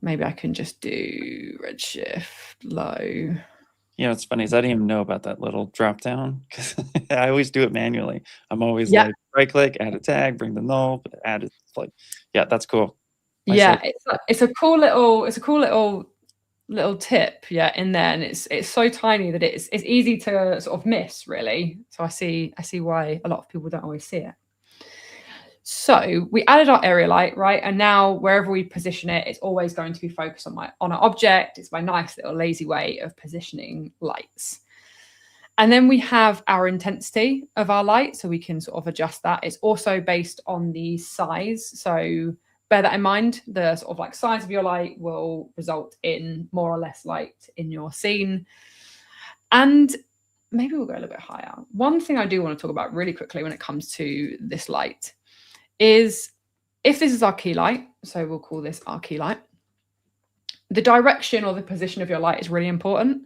Maybe I can just do Redshift low. You know, it's funny is I didn't even know about that little drop down, because I always do it manually. I'm always like right click, add a tag, bring the null, add it. Like, yeah, that's cool. It's a cool little tip, in there, and it's so tiny that it's easy to sort of miss, really. So I see why a lot of people don't always see it. So we added our area light, right? And now wherever we position it, it's always going to be focused on our object. It's my nice little lazy way of positioning lights. And then we have our intensity of our light, so we can sort of adjust that. It's also based on the size. So bear that in mind. The sort of like size of your light will result in more or less light in your scene. And maybe we'll go a little bit higher. One thing I do want to talk about really quickly when it comes to this light is if this is our key light, so we'll call this our key light, the direction or the position of your light is really important.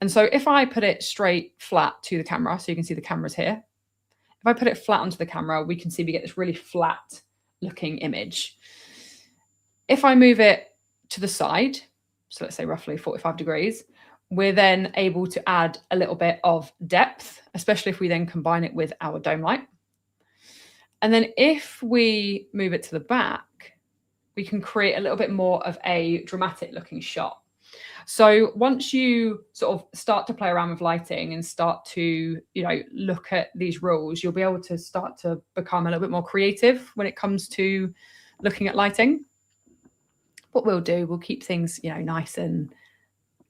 And so if I put it straight flat to the camera, so you can see the camera's here. If I put it flat onto the camera, we can see we get this really flat looking image. If I move it to the side, so let's say roughly 45 degrees, we're then able to add a little bit of depth, especially if we then combine it with our dome light. And then if we move it to the back, we can create a little bit more of a dramatic looking shot. So once you sort of start to play around with lighting and start to, look at these rules, you'll be able to start to become a little bit more creative when it comes to looking at lighting. What we'll do, we'll keep things, nice and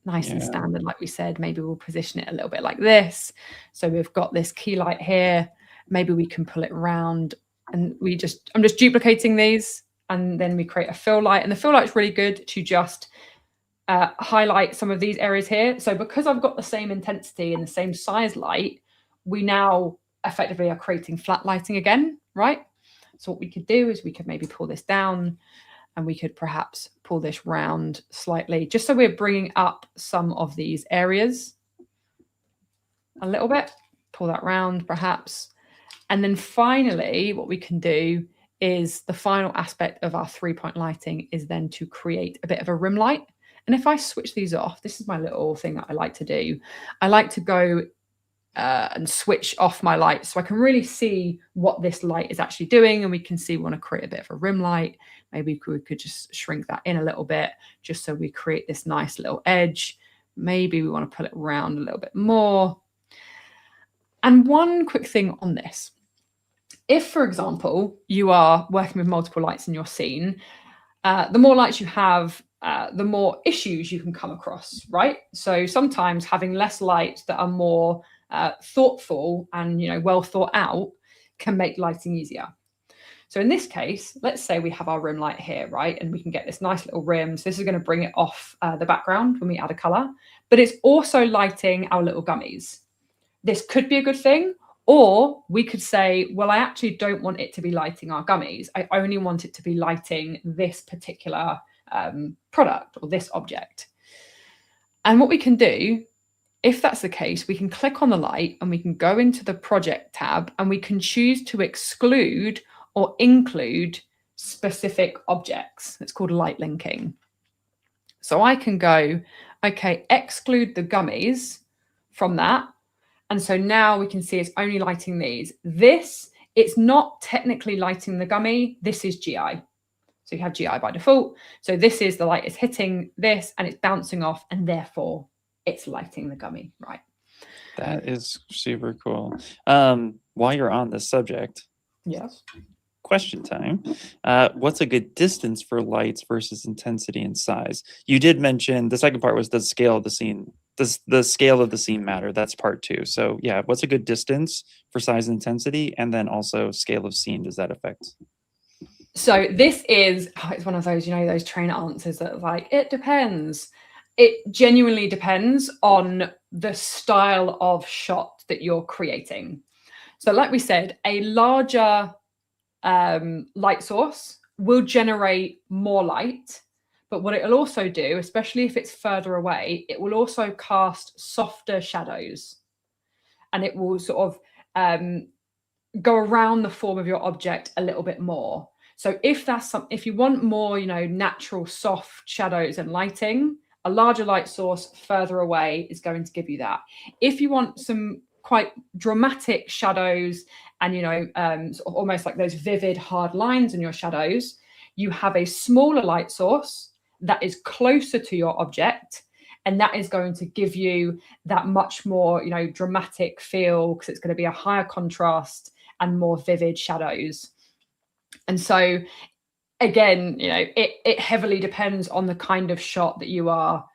standard, like we said. Maybe we'll position it a little bit like this. So we've got this key light here. Maybe we can pull it around, and I'm just duplicating these, and then we create a fill light. And the fill light is really good to just highlight some of these areas here. So because I've got the same intensity and the same size light, we now effectively are creating flat lighting again, right? So what we could do is we could maybe pull this down, and we could perhaps pull this round slightly, just so we're bringing up some of these areas a little bit. Pull that round perhaps. And then finally, what we can do is the final aspect of our 3-point lighting is then to create a bit of a rim light. And if I switch these off, this is my little thing that I like to do. I like to go and switch off my light so I can really see what this light is actually doing. And we can see we want to create a bit of a rim light. Maybe we could just shrink that in a little bit, just so we create this nice little edge. Maybe we want to pull it around a little bit more. And one quick thing on this. If, for example, you are working with multiple lights in your scene, the more lights you have, the more issues you can come across, right? So sometimes having less lights that are more thoughtful and well thought out can make lighting easier. So in this case, let's say we have our rim light here, right? And we can get this nice little rim. So this is going to bring it off the background when we add a color, but it's also lighting our little gummies. This could be a good thing. Or we could say, well, I actually don't want it to be lighting our gummies. I only want it to be lighting this particular product or this object. And what we can do, if that's the case, we can click on the light and we can go into the project tab and we can choose to exclude or include specific objects. It's called light linking. So I can go, okay, exclude the gummies from that. And so now we can see it's only lighting these. This, it's not technically lighting the gummy. This is GI. So you have GI by default. So this is the light is hitting this and it's bouncing off, and therefore it's lighting the gummy, right? That is super cool. While you're on this subject, yes, question time. What's a good distance for lights versus intensity and size? You did mention the second part was the scale of the scene. Does the scale of the scene matter? That's part 2. So yeah, what's a good distance for size and intensity, and then also scale of scene? Does that affect? So this is, it's one of those, those trainer answers that are like, it depends. It genuinely depends on the style of shot that you're creating. So like we said, a larger light source will generate more light. But what it'll also do, especially if it's further away, it will also cast softer shadows, and it will sort of go around the form of your object a little bit more. So if you want more, natural soft shadows and lighting, a larger light source further away is going to give you that. If you want some quite dramatic shadows and, sort of almost like those vivid hard lines in your shadows, you have a smaller light source that is closer to your object, and that is going to give you that much more dramatic feel, because it's going to be a higher contrast and more vivid shadows. And so again, it heavily depends on the kind of shot that you are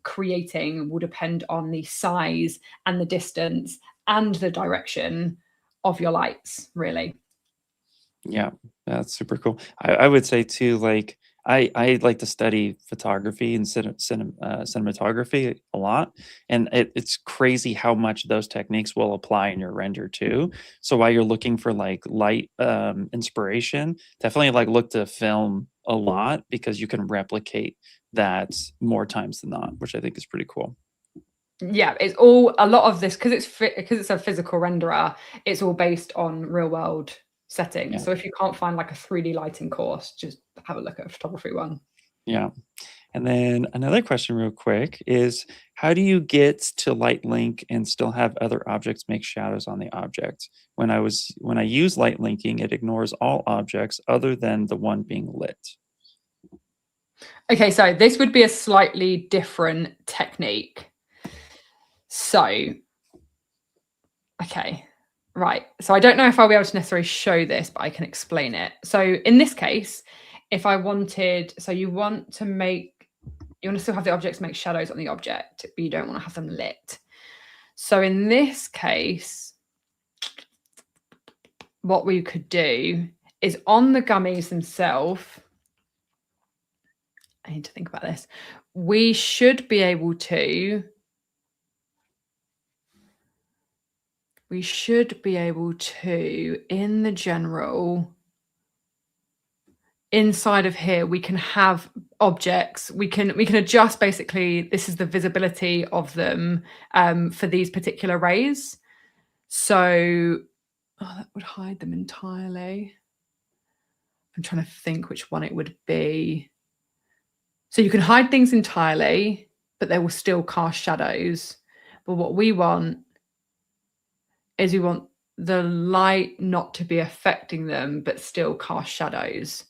creating. Will depend on the size and the distance and the direction of your lights, really. Yeah, That's super cool. I would say too, like I like to study photography and cinematography a lot, and it's crazy how much those techniques will apply in your render too. So while you're looking for like light inspiration, definitely like look to film a lot because you can replicate that more times than not, which I think is pretty cool. Yeah, it's all a lot of this because it's a physical renderer. It's all based on real world settings. Yeah. So if you can't find like a 3D lighting course, just have a look at a photography one. Yeah. And then another question real quick is how do you get to light link and still have other objects make shadows on the object? When I use light linking, it ignores all objects other than the one being lit. Okay, so this would be a slightly different technique. So, okay, right. So I don't know if I'll be able to necessarily show this, but I can explain it. So in this case, if I wanted, so you want to still have the objects make shadows on the object, but you don't want to have them lit. So in this case, what we could do is on the gummies themselves, I need to think about this. We should be able to in the general, inside of here, we can have objects. We can adjust basically, this is the visibility of them for these particular rays. So that would hide them entirely. I'm trying to think which one it would be. So you can hide things entirely, but they will still cast shadows. But what we want is we want the light not to be affecting them, but still cast shadows.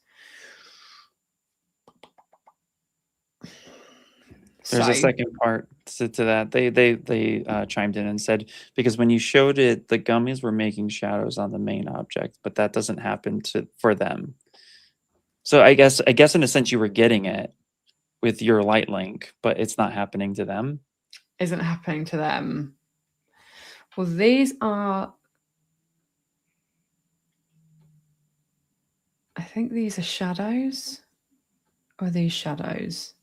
There's a second part to that. They chimed in and said because when you showed it, the gummies were making shadows on the main object, but that doesn't happen for them. So I guess in a sense you were getting it with your light link, but it's not happening to them. Isn't happening to them. Well, these are, I think these are shadows. Or are these shadows?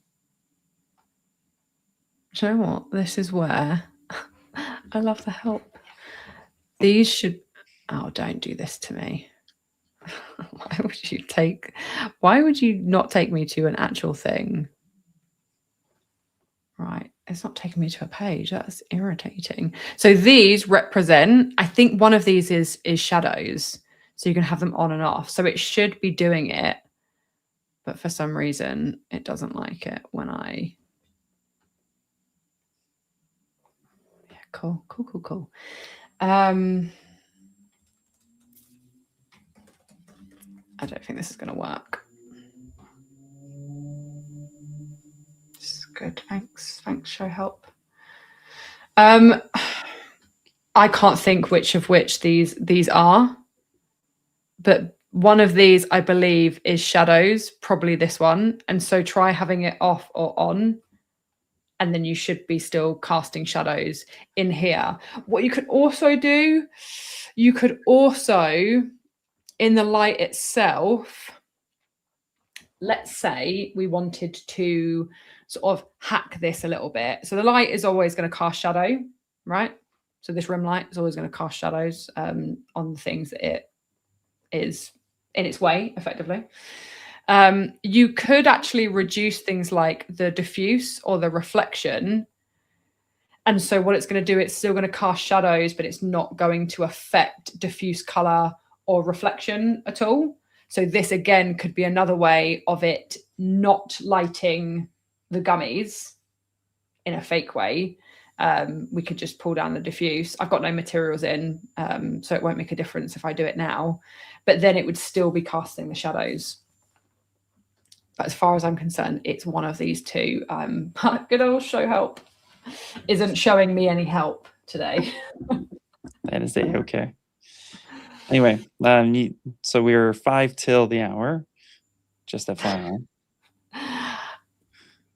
Do you know what? This is where I love the help. These should, oh, don't do this to me. Why would you not take me to an actual thing? Right, it's not taking me to a page. That's irritating. So these represent, I think one of these is shadows. So you can have them on and off. So it should be doing it. But for some reason, it doesn't like it when I... Yeah, cool. I don't think this is going to work. Good, thanks, show help. I can't think which these are, but one of these I believe is shadows, probably this one, and so try having it off or on, and then you should be still casting shadows in here. What you could also do, in the light itself, let's say we wanted to sort of hack this a little bit. So the light is always going to cast shadow, right? So this rim light is always going to cast shadows on the things that it is in its way, effectively. You could actually reduce things like the diffuse or the reflection. And so what it's going to do, it's still going to cast shadows, but it's not going to affect diffuse color or reflection at all. So this, again, could be another way of it not lighting the gummies in a fake way. We could just pull down the diffuse. I've got no materials in, so it won't make a difference if I do it now. But then it would still be casting the shadows. But as far as I'm concerned, it's one of these two. Good old show help isn't showing me any help today. That is okay. Anyway, so we're 5 till the hour. Just FYI.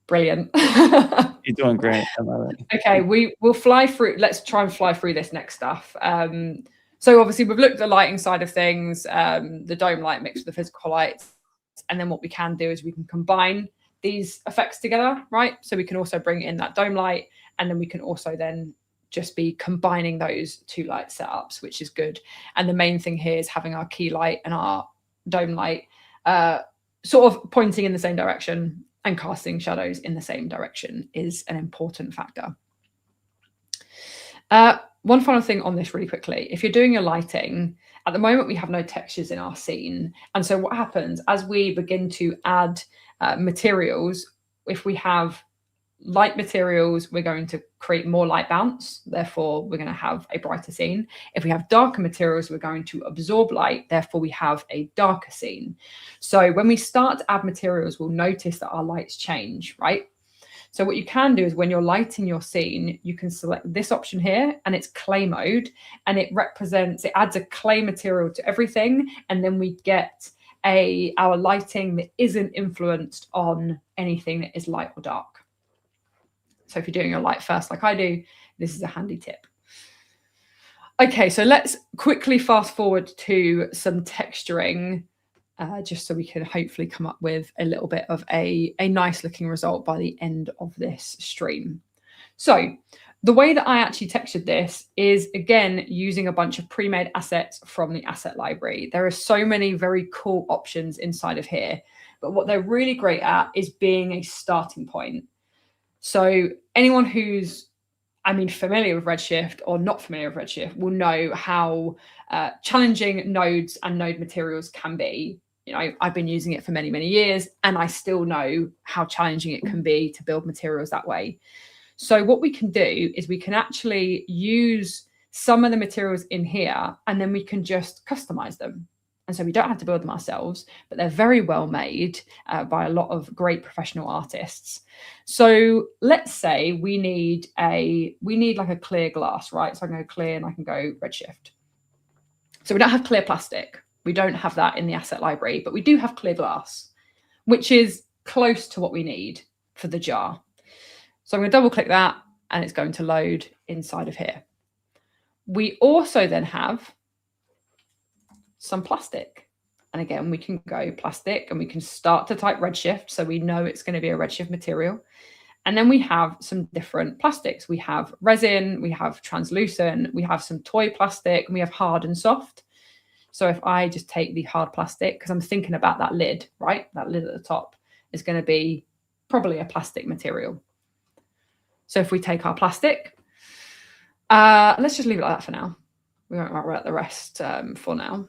Brilliant. You're doing great. I love it. Okay, we'll fly through. Let's try and fly through this next stuff. So obviously we've looked at the lighting side of things, the dome light mixed with the physical lights. And then what we can do is we can combine these effects together, right? So we can also bring in that dome light, and then we can also then just be combining those two light setups, which is good. And the main thing here is having our key light and our dome light sort of pointing in the same direction and casting shadows in the same direction is an important factor. One final thing on this really quickly, if you're doing your lighting, at the moment we have no textures in our scene. And so what happens as we begin to add materials, if we have light materials, we're going to create more light bounce. Therefore, we're going to have a brighter scene. If we have darker materials, we're going to absorb light. Therefore, we have a darker scene. So when we start to add materials, we'll notice that our lights change, right? So what you can do is when you're lighting your scene, you can select this option here, and it's clay mode, and it adds a clay material to everything. And then we get our lighting that isn't influenced on anything that is light or dark. So if you're doing your light first, like I do, this is a handy tip. Okay, so let's quickly fast forward to some texturing, just so we can hopefully come up with a little bit of a nice looking result by the end of this stream. So the way that I actually textured this is, again, using a bunch of pre-made assets from the asset library. There are so many very cool options inside of here, but what they're really great at is being a starting point. So anyone who's, familiar with Redshift or not familiar with Redshift will know how challenging nodes and node materials can be. You know, I've been using it for many, many years, and I still know how challenging it can be to build materials that way. So what we can do is we can actually use some of the materials in here, and then we can just customize them. And so we don't have to build them ourselves, but they're very well made by a lot of great professional artists. So let's say we need like a clear glass, right? So I can go clear and I can go Redshift. So we don't have clear plastic. We don't have that in the asset library, but we do have clear glass, which is close to what we need for the jar. So I'm going to double click that, and it's going to load inside of here. We also then have some plastic. And again, we can go plastic, and we can start to type Redshift, so we know it's going to be a Redshift material. And then we have some different plastics. We have resin, we have translucent, we have some toy plastic, and we have hard and soft. So if I just take the hard plastic, because I'm thinking about that lid, right? That lid at the top is going to be probably a plastic material. So if we take our plastic, let's just leave it like that for now. We won't worry about the rest for now.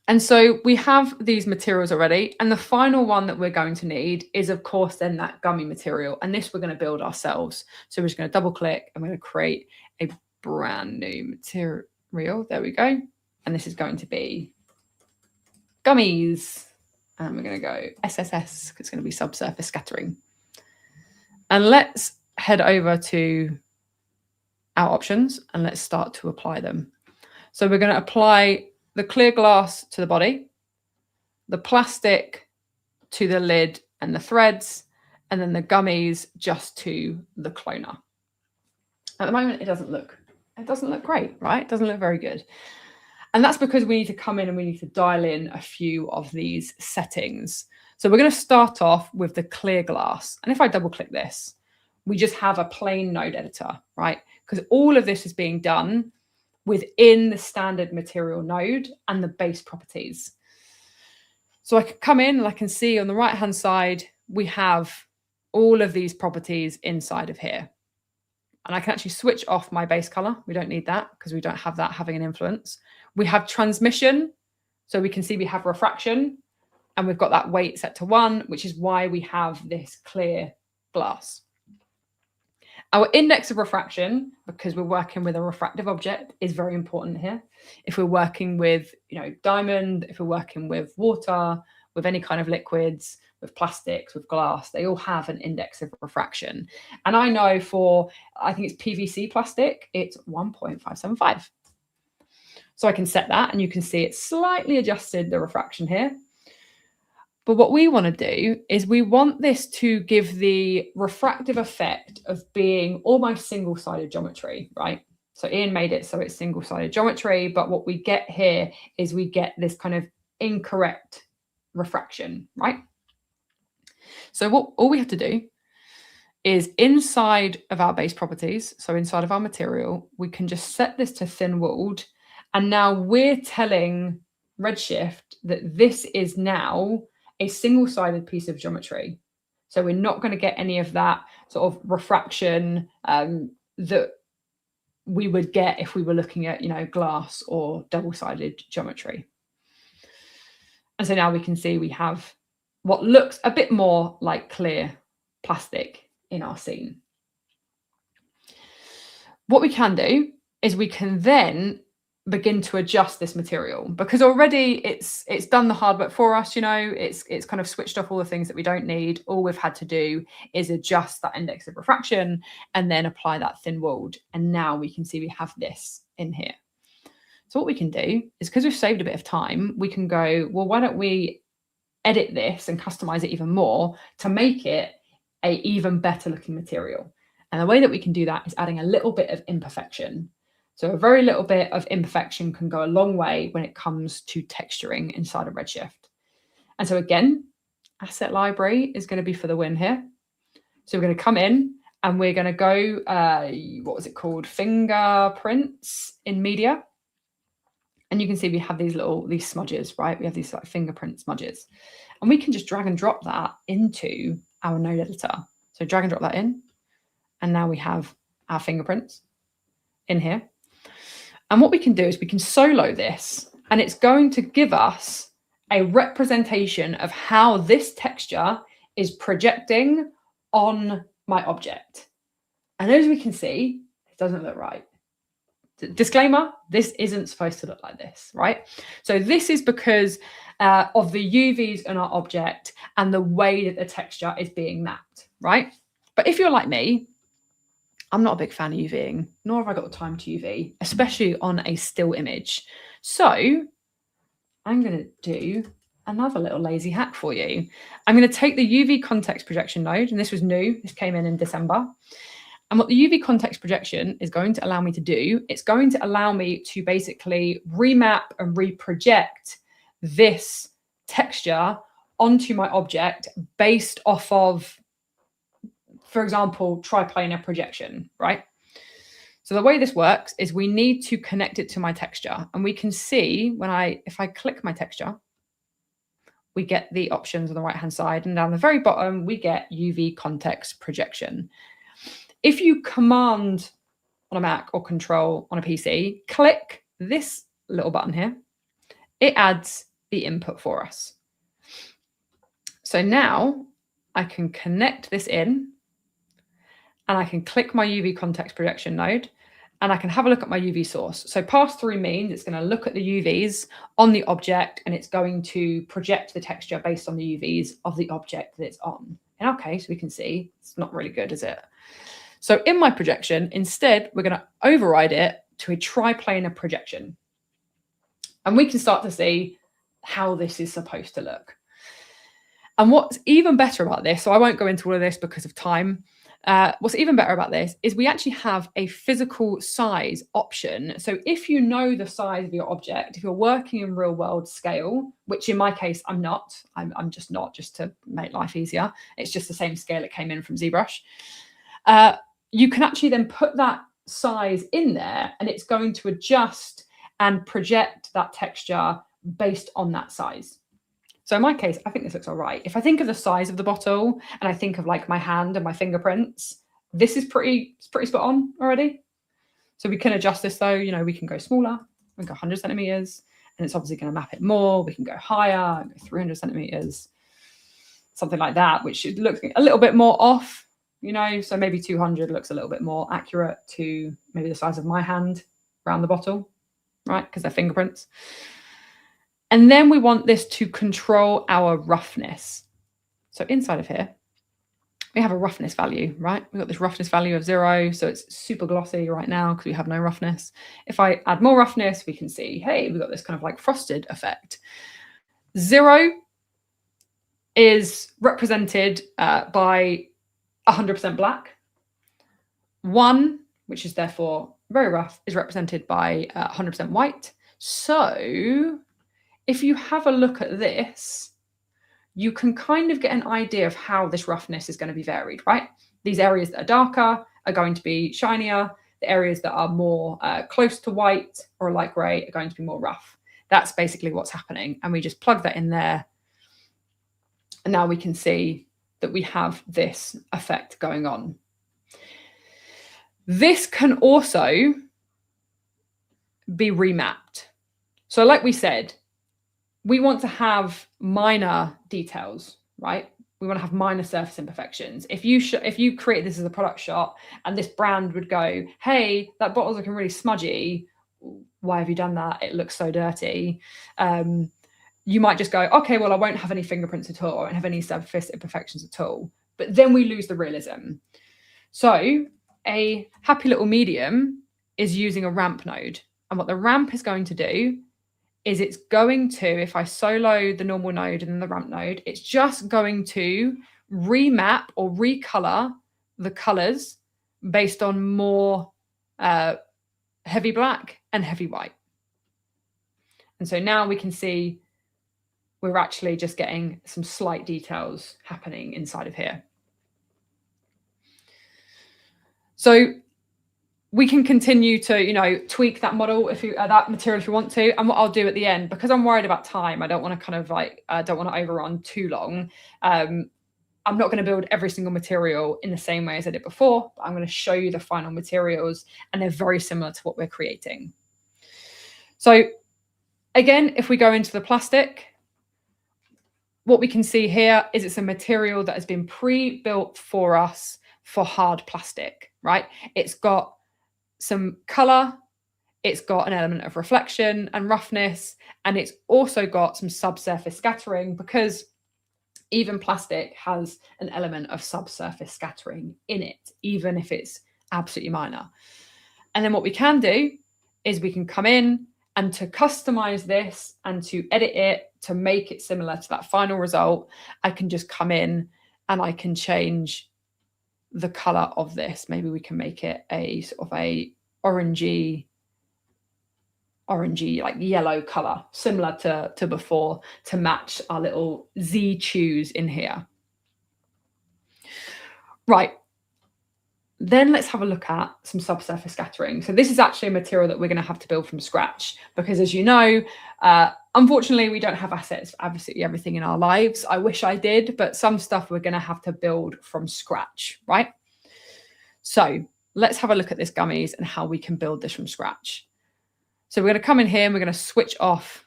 And so we have these materials already. And the final one that we're going to need is, of course, then that gummy material. And this we're going to build ourselves. So we're just going to double click, and we're going to create a brand new material. There we go. And this is going to be Gummies. And we're going to go SSS, because it's going to be subsurface scattering. And let's head over to our options, and let's start to apply them. So we're going to apply the clear glass to the body, the plastic to the lid and the threads, and then the gummies just to the cloner. At the moment, it doesn't look great, right? It doesn't look very good. And that's because we need to come in and we need to dial in a few of these settings. So we're going to start off with the clear glass. And if I double click this, we just have a plain node editor, right? Because all of this is being done within the standard material node and the base properties. So I can come in and I can see on the right-hand side, we have all of these properties inside of here. And I can actually switch off my base color. We don't need that because we don't have that having an influence. We have transmission. So we can see we have refraction, and we've got that weight set to 1, which is why we have this clear glass. Our index of refraction, because we're working with a refractive object, is very important here. If we're working with, diamond, if we're working with water, with any kind of liquids, with plastics, with glass, they all have an index of refraction. And I know for, I think it's PVC plastic, it's 1.575. So I can set that, and you can see it's slightly adjusted the refraction here. But what we want to do is we want this to give the refractive effect of being almost single-sided geometry, right? So Ian made it so it's single-sided geometry, but what we get here is we get this kind of incorrect refraction, right? So all we have to do is inside of our base properties, so inside of our material, we can just set this to thin-walled, and now we're telling Redshift that this is now a single-sided piece of geometry. So we're not going to get any of that sort of refraction that we would get if we were looking at, glass or double-sided geometry. And so now we can see we have what looks a bit more like clear plastic in our scene. What we can do is we can then begin to adjust this material, because already it's done the hard work for us. It's kind of switched off all the things that we don't need. All we've had to do is adjust that index of refraction and then apply that thin-walled, and now we can see we have this in here. So what we can do is, because we've saved a bit of time, we can go, well, why don't we edit this and customize it even more to make it a even better looking material? And the way that we can do that is adding a little bit of imperfection. So a very little bit of imperfection can go a long way when it comes to texturing inside of Redshift. And so again, asset library is going to be for the win here. So we're going to come in and we're going to go, what was it called? Fingerprints in media. And you can see we have these smudges, right? We have these like fingerprint smudges. And we can just drag and drop that into our node editor. So drag and drop that in. And now we have our fingerprints in here. And what we can do is we can solo this, and it's going to give us a representation of how this texture is projecting on my object. And as we can see, it doesn't look right. Disclaimer, this isn't supposed to look like this, right? So this is because of the UVs in our object and the way that the texture is being mapped, right? But if you're like me, I'm not a big fan of UVing, nor have I got the time to UV, especially on a still image. So I'm going to do another little lazy hack for you. I'm going to take the UV context projection node, and this was new. This came in December. And what the UV context projection is going to allow me to do, it's going to allow me to basically remap and reproject this texture onto my object based off of, for example, triplanar projection, right? So the way this works is we need to connect it to my texture. And we can see if I click my texture, we get the options on the right-hand side. And down the very bottom, we get UV context projection. If you command on a Mac or control on a PC, click this little button here, it adds the input for us. So now I can connect this in, and I can click my UV context projection node, and I can have a look at my UV source. So pass through means it's going to look at the UVs on the object, and it's going to project the texture based on the UVs of the object that it's on. In our case, we can see it's not really good, is it? So in my projection, instead, we're going to override it to a triplanar projection. And we can start to see how this is supposed to look. And what's even better about this, so I won't go into all of this because of time, what's even better about this is we actually have a physical size option. So if you know the size of your object, if you're working in real world scale, which in my case, I'm not, I'm just not, just to make life easier. It's just the same scale it came in from ZBrush. You can actually then put that size in there, and it's going to adjust and project that texture based on that size. So in my case, I think this looks all right. If I think of the size of the bottle and I think of like my hand and my fingerprints, this is pretty spot on already. So we can adjust this though, we can go smaller, we can go 100 centimeters, and it's obviously going to map it more. We can go higher, go 300 centimeters, something like that, which looks a little bit more off, so maybe 200 looks a little bit more accurate to maybe the size of my hand around the bottle, right? Because they're fingerprints. And then we want this to control our roughness. So inside of here, we have a roughness value, right? We've got this roughness value of 0. So it's super glossy right now because we have no roughness. If I add more roughness, we can see, hey, we've got this kind of like frosted effect. 0 is represented by 100% black. 1, which is therefore very rough, is represented by 100% white. So if you have a look at this, you can kind of get an idea of how this roughness is going to be varied, right? These areas that are darker are going to be shinier. The areas that are more close to white or light grey are going to be more rough. That's basically what's happening. And we just plug that in there. And now we can see that we have this effect going on. This can also be remapped. So like we said, we want to have minor details, right? We want to have minor surface imperfections. If you create this as a product shot and this brand would go, hey, that bottle's looking really smudgy. Why have you done that? It looks so dirty. You might just go, okay, well, I won't have any fingerprints at all. I won't have any surface imperfections at all. But then we lose the realism. So a happy little medium is using a ramp node. And what the ramp is going to do is it's going to, if I solo the normal node and then the ramp node, it's just going to remap or recolor the colors based on more heavy black and heavy white. And so now we can see we're actually just getting some slight details happening inside of here. So we can continue to, tweak that model that material if you want to. And what I'll do at the end, because I'm worried about time, I don't want to kind of don't want to overrun too long. I'm not going to build every single material in the same way as I did before, but I'm going to show you the final materials, and they're very similar to what we're creating. So again, if we go into the plastic, what we can see here is it's a material that has been pre-built for us for hard plastic, right? It's got some color, it's got an element of reflection and roughness, and it's also got some subsurface scattering, because even plastic has an element of subsurface scattering in it, even if it's absolutely minor. And then what we can do is we can come in and to customize this and to edit it to make it similar to that final result, I can just come in and I can change the color of this. Maybe we can make it a sort of a orangey like yellow color, similar to before, to match our little Z chews in here. Right. Then let's have a look at some subsurface scattering. So this is actually a material that we're going to have to build from scratch, because as you know, unfortunately, we don't have assets for absolutely everything in our lives. I wish I did, but some stuff we're going to have to build from scratch, right? So let's have a look at this Gummies and how we can build this from scratch. So we're going to come in here and we're going to switch off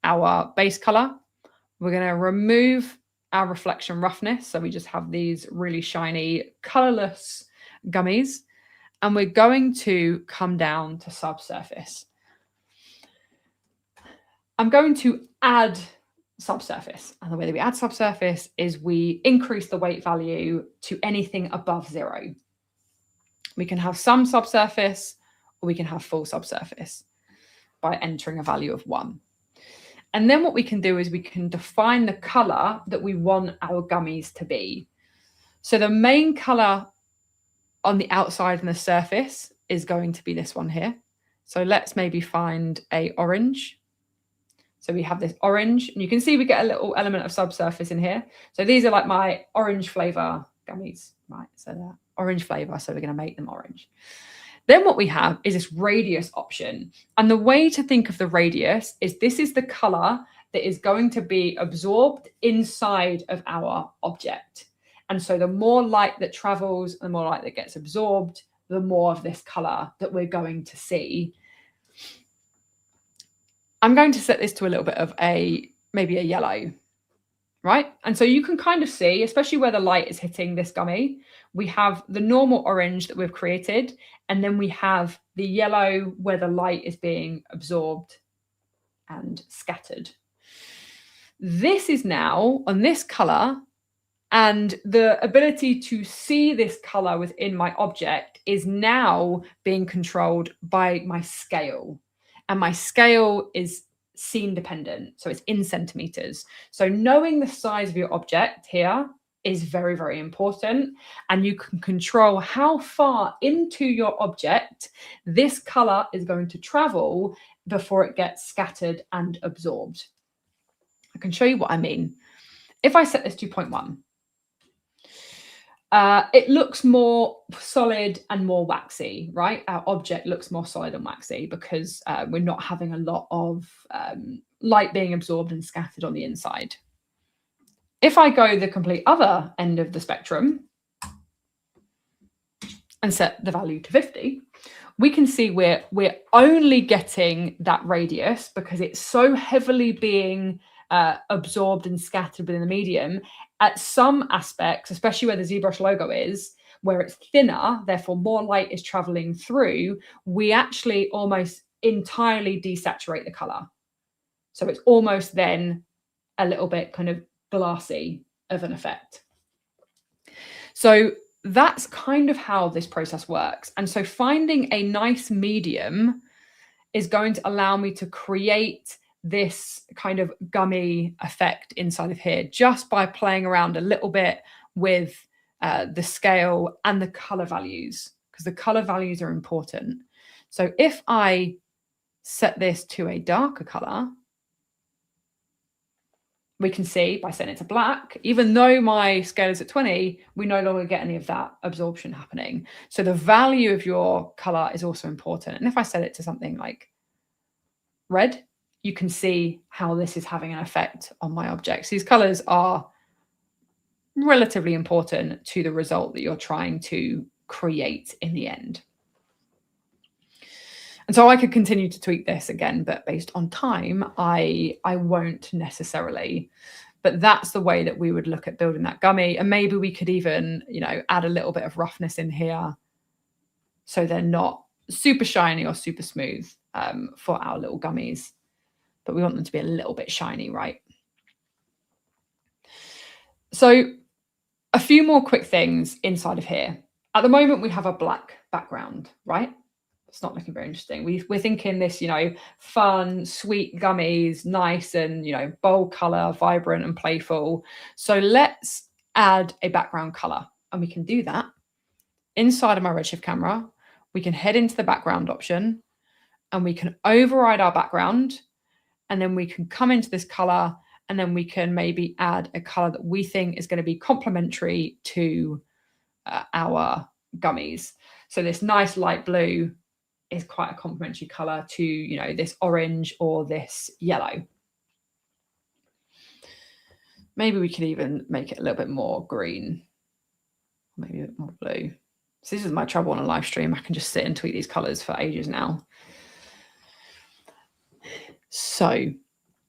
our base color. We're going to remove our reflection roughness. So we just have these really shiny, colorless Gummies. And we're going to come down to subsurface. I'm going to add subsurface. And the way that we add subsurface is we increase the weight value to anything above 0. We can have some subsurface, or we can have full subsurface by entering a value of 1. And then what we can do is we can define the color that we want our Gummies to be. So the main color on the outside and the surface is going to be this one here. So let's maybe find a orange. So we have this orange, and you can see we get a little element of subsurface in here. So these are like my orange flavor Gummies, right? So they're orange flavor, so we're going to make them orange. Then what we have is this radius option. And the way to think of the radius is this is the color that is going to be absorbed inside of our object. And so the more light that travels, the more light that gets absorbed, the more of this color that we're going to see. I'm going to set this to a little bit of maybe a yellow, right? And so you can kind of see, especially where the light is hitting this Gummy, we have the normal orange that we've created, and then we have the yellow where the light is being absorbed and scattered. This is now on this color, and the ability to see this color within my object is now being controlled by my scale. And my scale is scene dependent, so it's in centimeters. So knowing the size of your object here is very, very important. And you can control how far into your object this color is going to travel before it gets scattered and absorbed. I can show you what I mean. If I set this to 0.1, it looks more solid and more waxy, right? Our object looks more solid and waxy because we're not having a lot of light being absorbed and scattered on the inside. If I go the complete other end of the spectrum and set the value to 50, we can see we're only getting that radius because it's so heavily being absorbed and scattered within the medium. At some aspects, especially where the ZBrush logo is, where it's thinner, therefore more light is traveling through, we actually almost entirely desaturate the color. So it's almost then a little bit kind of glassy of an effect. So that's kind of how this process works. And so finding a nice medium is going to allow me to create this kind of gummy effect inside of here just by playing around a little bit with the scale and the color values, because the color values are important. So if I set this to a darker color, we can see by setting it to black, even though my scale is at 20, we no longer get any of that absorption happening. So the value of your color is also important. And if I set it to something like red, you can see how this is having an effect on my objects. These colors are relatively important to the result that you're trying to create in the end. And so I could continue to tweak this again, but based on time, I won't necessarily. But that's the way that we would look at building that gummy. And maybe we could even, you know, add a little bit of roughness in here so they're not super shiny or super smooth for our little gummies. But we want them to be a little bit shiny, right? So a few more quick things inside of here. At the moment, we have a black background, right? It's not looking very interesting. We're thinking this, you know, fun, sweet gummies, nice and, you know, bold color, vibrant and playful. So let's add a background color, and we can do that inside of my Redshift camera. We can head into the background option and we can override our background. And then we can come into this color, and then we can maybe add a color that we think is going to be complementary to our gummies. So this nice light blue is quite a complementary color to, you know, this orange or this yellow. Maybe we could even make it a little bit more green, maybe a bit more blue. So this is my trouble on a live stream. I can just sit and tweak these colors for ages now. So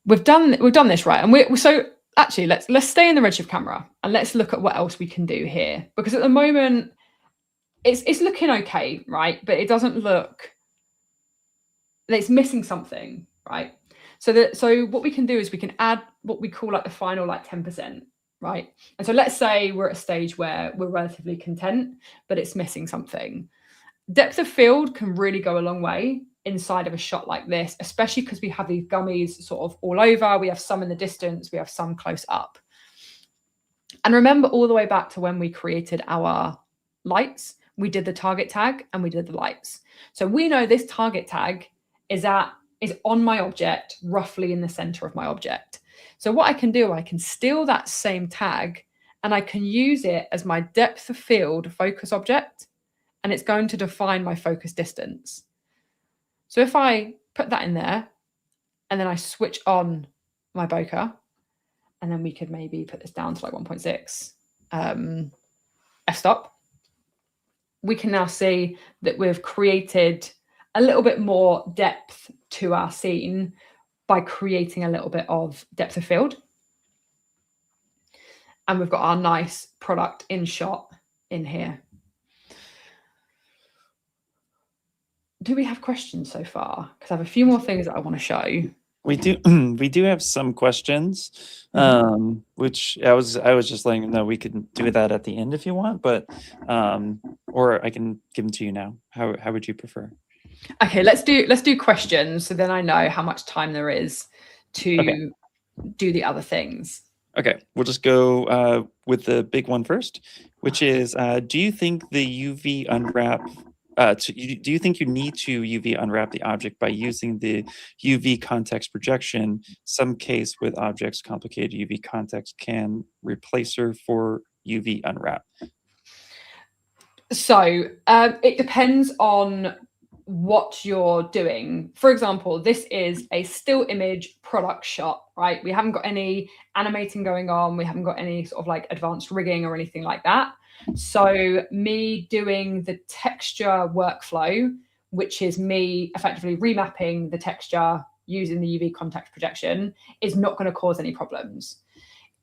we've done this, right? And so actually let's stay in the Redshift camera and let's look at what else we can do here, because at the moment it's looking okay, right? But it doesn't look, it's missing something, right? So what we can do is we can add what we call like the final like 10%, right? And so let's say we're at a stage where we're relatively content, but it's missing something. Depth of field can really go a long way inside of a shot like this, especially because we have these gummies sort of all over. We have some in the distance, we have some close up. And remember all the way back to when we created our lights, we did the target tag and we did the lights. So we know this target tag is on my object, roughly in the center of my object. So what I can do, I can steal that same tag and I can use it as my depth of field focus object, and it's going to define my focus distance. So if I put that in there and then I switch on my bokeh, and then we could maybe put this down to like 1.6 f-stop, we can now see that we've created a little bit more depth to our scene by creating a little bit of depth of field. And we've got our nice product in shot in here. Do we have questions so far? Because I have a few more things that I want to show. We do have some questions, which I was just letting you know we can do that at the end if you want, but or I can give them to you now. How would you prefer? Okay, let's do questions, so then I know how much time there is to do the other things. Okay, we'll just go with the big one first, which is, do you think the UV unwrap, do you think you need to UV unwrap the object by using the UV context projection? Some case with objects, complicated UV context can replacer for UV unwrap. So it depends on what you're doing. For example, this is a still image product shot, right? We haven't got any animating going on. We haven't got any sort of like advanced rigging or anything like that. So me doing the texture workflow, which is me effectively remapping the texture using the UV context projection, is not going to cause any problems.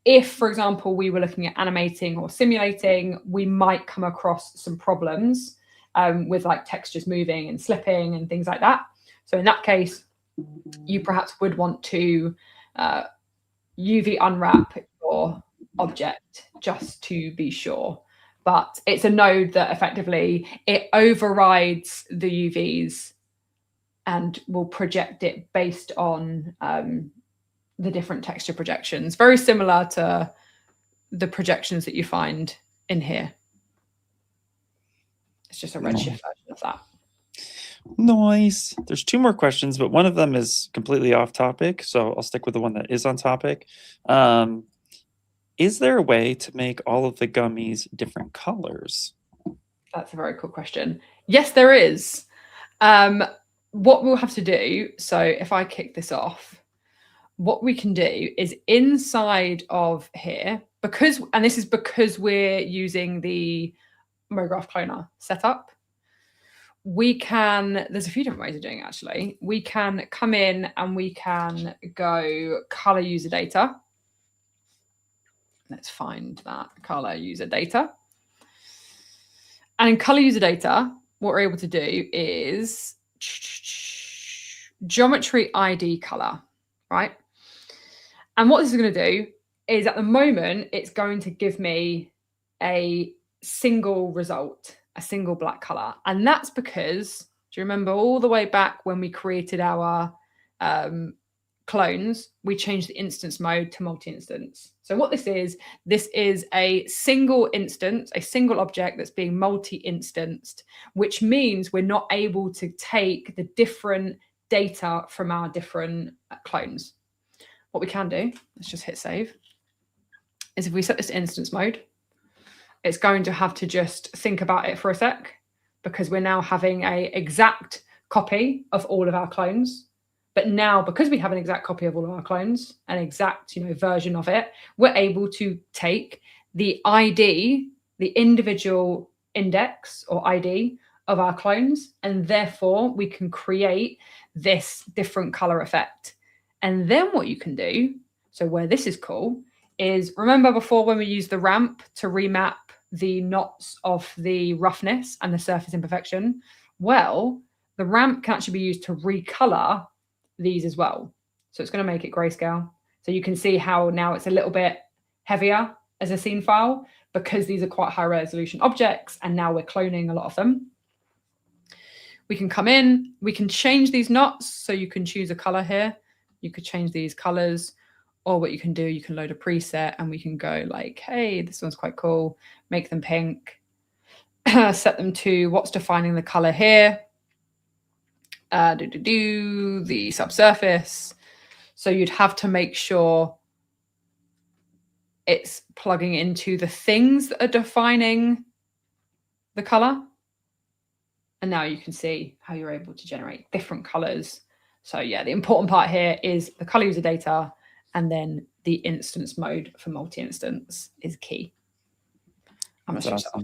If, for example, we were looking at animating or simulating, we might come across some problems with like textures moving and slipping and things like that. So in that case, you perhaps would want to UV unwrap your object just to be sure. But it's a node that effectively it overrides the UVs and will project it based on the different texture projections, very similar to the projections that you find in here. It's just a Redshift version of that. Nice. There's two more questions, but one of them is completely off topic, so I'll stick with the one that is on topic. Is there a way to make all of the gummies different colors? That's a very cool question. Yes, there is. What we'll have to do, so if I kick this off, what we can do is inside of here, and this is because we're using the MoGraph cloner setup, we can, there's a few different ways of doing it actually. We can come in and we can go color user data. Let's find that color user data. And in color user data, what we're able to do is geometry ID color, right? And what this is going to do is at the moment, it's going to give me a single result, a single black color. And that's because, do you remember all the way back when we created our clones, we changed the instance mode to multi-instance. So what this is a single instance, a single object that's being multi-instanced, which means we're not able to take the different data from our different clones. What we can do, let's just hit save, is if we set this to instance mode, it's going to have to just think about it for a sec, because we're now having an exact copy of all of our clones. But now, because we have an exact copy of all of our clones, an exact version of it, we're able to take the ID, the individual index or ID of our clones, and therefore we can create this different color effect. And then what you can do, so where this is cool, is remember before when we used the ramp to remap the knots of the roughness and the surface imperfection? Well, the ramp can actually be used to recolor these as well. So it's going to make it grayscale. So you can see how now it's a little bit heavier as a scene file because these are quite high resolution objects, and now we're cloning a lot of them. We can come in, we can change these knots. So you can choose a color here. You could change these colors, or what you can do, you can load a preset and we can go like, hey, this one's quite cool. Make them pink, set them to what's defining the color here. The subsurface. So you'd have to make sure it's plugging into the things that are defining the color. And now you can see how you're able to generate different colors. So yeah, the important part here is the color user data, and then the instance mode for multi-instance is key. I'm going to switch that off.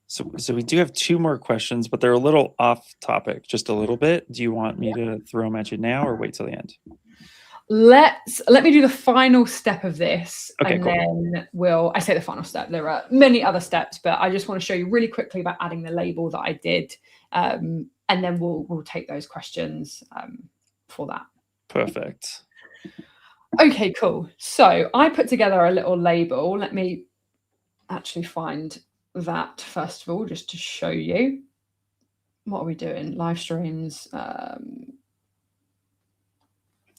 So we do have two more questions, but they're a little off topic, just a little bit. Do you want me to throw them at you now or wait till the end? Let me do the final step of this, okay, and cool. then I say the final step. There are many other steps, but I just want to show you really quickly about adding the label that I did, and then we'll take those questions for that. Perfect. Okay, cool. So I put together a little label. Let me actually find that first of all, just to show you. What are we doing? Live streams.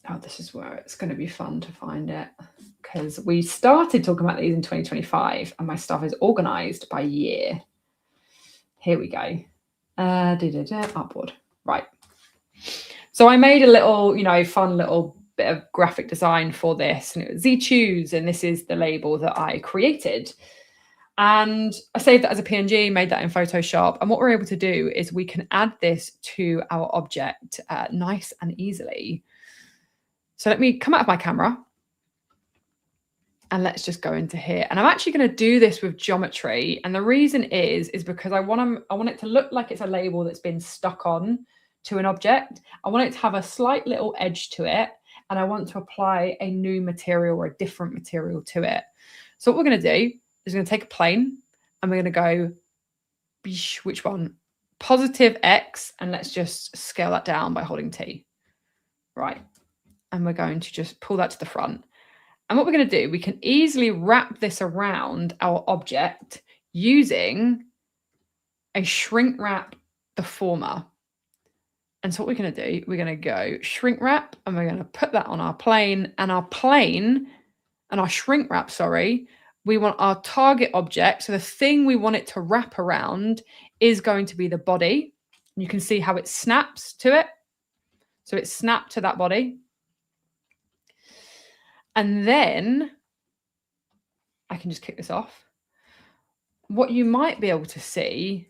Oh, this is where it's going to be fun to find it, because we started talking about these in 2025 and my stuff is organized by year. Here we go. Upward. Right. So I made a little, fun little bit of graphic design for this, and it was ZChoose, and this is the label that I created. And I saved that as a PNG, made that in Photoshop. And what we're able to do is we can add this to our object nice and easily. So let me come out of my camera and let's just go into here. And I'm actually going to do this with geometry. And the reason is because I want it to look like it's a label that's been stuck on to an object. I want it to have a slight little edge to it. And I want to apply a new material or a different material to it. So what we're going to do is we're going to take a plane and we're going to go, which one? Positive X. And let's just scale that down by holding T. Right. And we're going to just pull that to the front. And what we're going to do, we can easily wrap this around our object using a shrink wrap deformer. And so what we're going to do, we're going to go shrink wrap, and we're going to put that on our plane, and our shrink wrap, we want our target object. So the thing we want it to wrap around is going to be the body. You can see how it snaps to it. So it's snapped to that body. And then I can just kick this off. What you might be able to see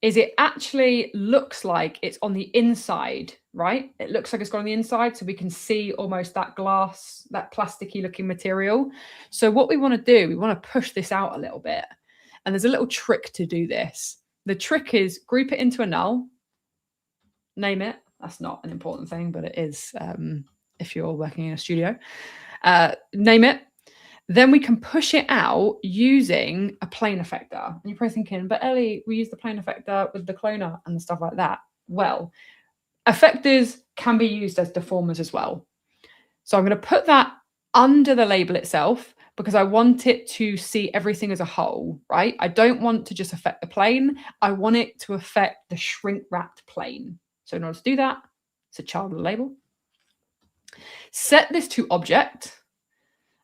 is it actually looks like it's on the inside, right? It looks like it's got on the inside, so we can see almost that glass, that plasticky looking material. So what we want to do, we want to push this out a little bit. And there's a little trick to do this. The trick is group it into a null, name it. That's not an important thing, but it is if you're working in a studio. Name it. Then we can push it out using a plane effector. And you're probably thinking, but Ellie, we use the plane effector with the cloner and stuff like that. Well, effectors can be used as deformers as well. So I'm going to put that under the label itself because I want it to see everything as a whole, right? I don't want to just affect the plane. I want it to affect the shrink wrapped plane. So in order to do that, it's a child of the label. Set this to object.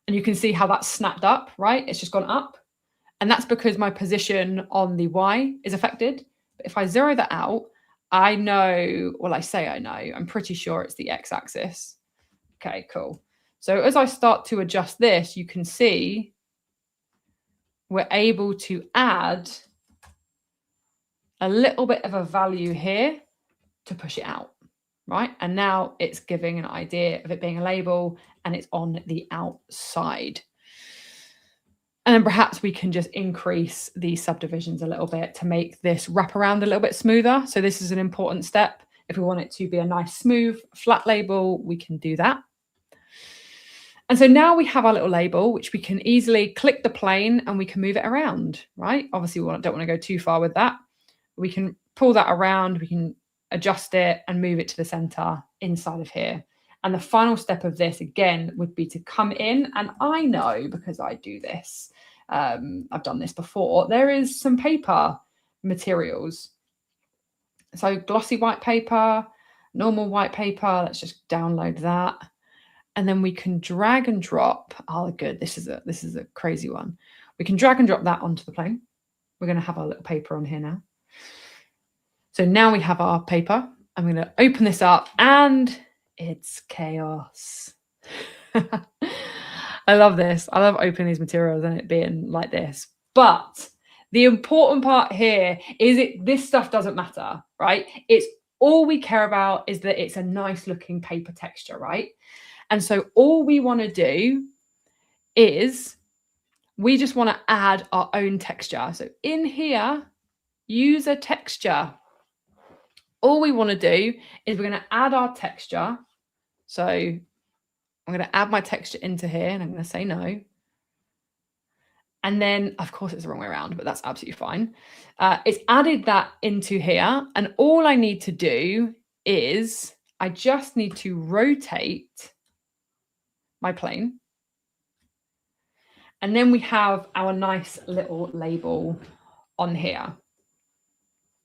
And you can see how that's snapped up, right? It's just gone up. And that's because my position on the Y is affected. But if I zero that out, I know, well, I say I know, I'm pretty sure it's the X axis. Okay, cool. So as I start to adjust this, you can see we're able to add a little bit of a value here to push it out, right? And now it's giving an idea of it being a label and it's on the outside. And then perhaps we can just increase these subdivisions a little bit to make this wrap around a little bit smoother. So this is an important step. If we want it to be a nice, smooth, flat label, we can do that. And so now we have our little label, which we can easily click the plane and we can move it around, right? Obviously, we don't want to go too far with that. We can pull that around, we can adjust it and move it to the center inside of here. And the final step of this, again, would be to come in. And I know, because I do this, I've done this before, there is some paper materials. So glossy white paper, normal white paper, let's just download that. And then we can drag and drop. Oh, good, this is a crazy one. We can drag and drop that onto the plane. We're going to have our little paper on here now. So now we have our paper. I'm going to open this up and it's chaos. I love this. I love opening these materials and it being like this. But the important part here is this stuff doesn't matter, right? It's all we care about is that it's a nice looking paper texture, right? And so all we want to do is we just want to add our own texture. So in here, use a texture. All we want to do is we're going to add our texture. So I'm going to add my texture into here and I'm going to say no. And then, of course, it's the wrong way around, but that's absolutely fine. It's added that into here. And all I need to do is I just need to rotate my plane. And then we have our nice little label on here.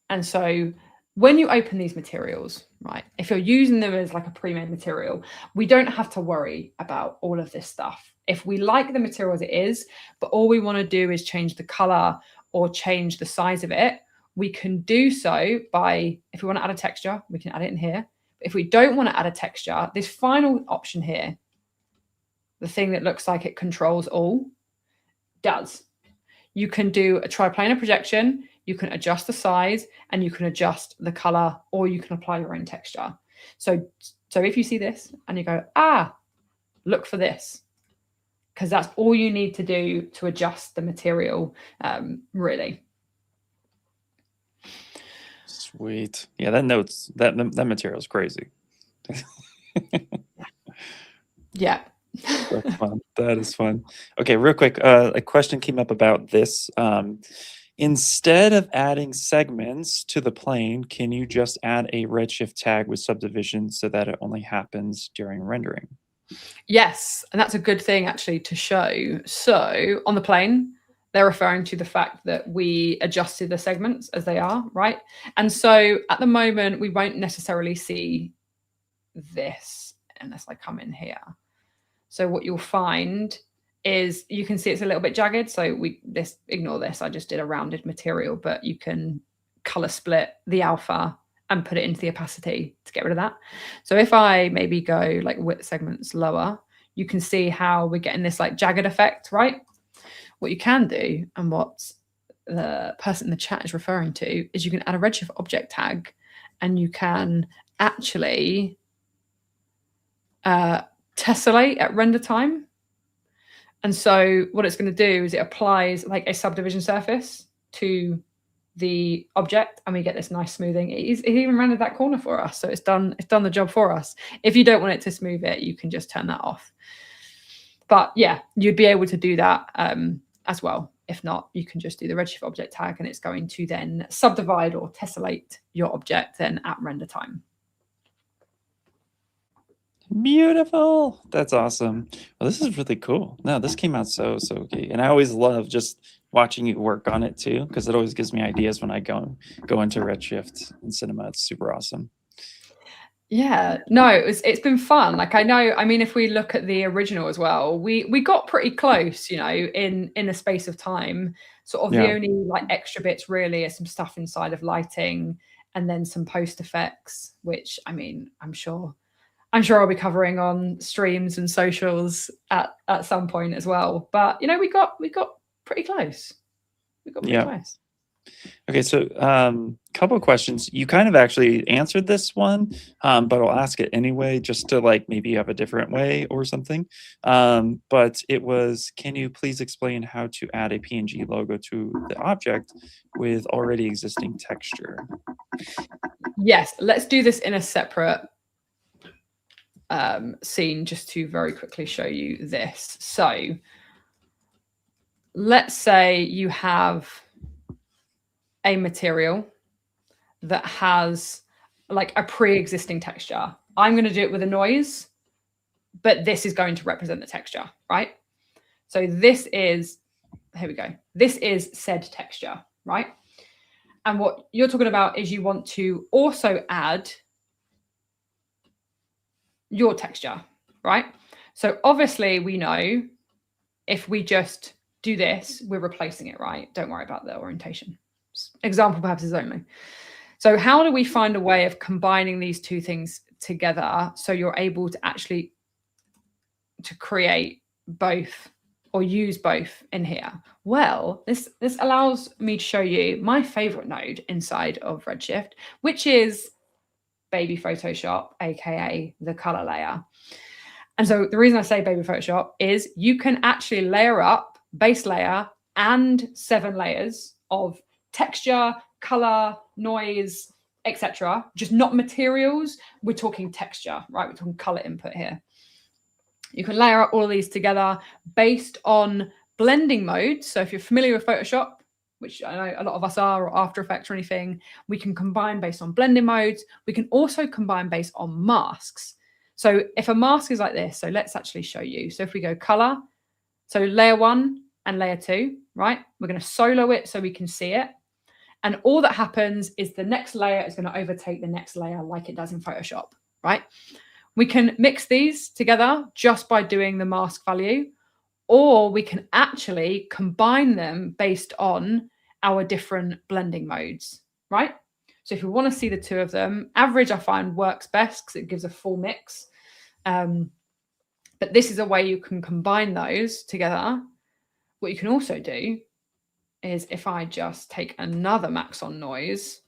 And so when you open these materials, right, if you're using them as like a pre-made material, we don't have to worry about all of this stuff. If we like the material as it is, but all we want to do is change the color or change the size of it, we can do so by, if we want to add a texture, we can add it in here. If we don't want to add a texture, this final option here, the thing that looks like it controls all, does. You can do a triplanar projection, you can adjust the size, and you can adjust the color, or you can apply your own texture. So if you see this and you go, look for this, because that's all you need to do to adjust the material, really. Sweet. Yeah, that material is crazy. Yeah. That's fun. That is fun. Okay, real quick, a question came up about this. Instead of adding segments to the plane, can you just add a redshift tag with subdivision so that it only happens during rendering? Yes, and that's a good thing actually to show. So on the plane, they're referring to the fact that we adjusted the segments as they are, right? And so at the moment, we won't necessarily see this unless I come in here. So what you'll find is you can see it's a little bit jagged. So ignore this. I just did a rounded material, but you can color split the alpha and put it into the opacity to get rid of that. So if I maybe go like width segments lower, you can see how we're getting this like jagged effect, right? What you can do, and what the person in the chat is referring to, is you can add a Redshift object tag and you can actually tessellate at render time. And so what it's going to do is it applies like a subdivision surface to the object, and we get this nice smoothing. It even rendered that corner for us, so it's done the job for us. If you don't want it to smooth it, you can just turn that off. But yeah, you'd be able to do that as well. If not, you can just do the Redshift object tag, and it's going to then subdivide or tessellate your object then at render time. Beautiful. That's awesome. Well, this is really cool. No, this came out so okay. And I always love just watching you work on it too, because it always gives me ideas when I go into Redshift and Cinema. It's super awesome. Yeah, no, it's been fun. Like, I know, I mean, if we look at the original as well, we got pretty close, you know, in a space of time. Sort of the only like extra bits really are some stuff inside of lighting, and then some post effects, which, I mean, I'm sure I'll be covering on streams and socials at some point as well. But you know, we got pretty close. We got pretty close. Okay, so couple of questions. You kind of actually answered this one, but I'll ask it anyway, just to like maybe you have a different way or something. But it was, can you please explain how to add a PNG logo to the object with already existing texture? Yes, let's do this in a separate scene just to very quickly show you this. So let's say you have a material that has like a pre-existing texture. I'm going to do it with a noise, but this is going to represent the texture, right? So this is, here we go. This is said texture, right? And what you're talking about is you want to also add your texture, right? So obviously we know if we just do this, we're replacing it, right? Don't worry about the orientation. Example purposes only. So how do we find a way of combining these two things together so you're able to actually create both or use both in here? Well, this allows me to show you my favorite node inside of Redshift, which is Baby Photoshop, aka the color layer. And so the reason I say Baby Photoshop is you can actually layer up base layer and 7 layers of texture, color, noise, etc. Just not materials. We're talking texture, right? We're talking color input here. You can layer up all of these together based on blending modes. So if you're familiar with Photoshop, which I know a lot of us are, or After Effects or anything, we can combine based on blending modes. We can also combine based on masks. So if a mask is like this, so let's actually show you. So if we go color, so layer 1 and layer 2, right? We're going to solo it so we can see it. And all that happens is the next layer is going to overtake the next layer like it does in Photoshop, right? We can mix these together just by doing the mask value, or we can actually combine them based on our different blending modes, right? So if we want to see the two of them, average I find works best because it gives a full mix. But this is a way you can combine those together. What you can also do is if I just take another max on noise,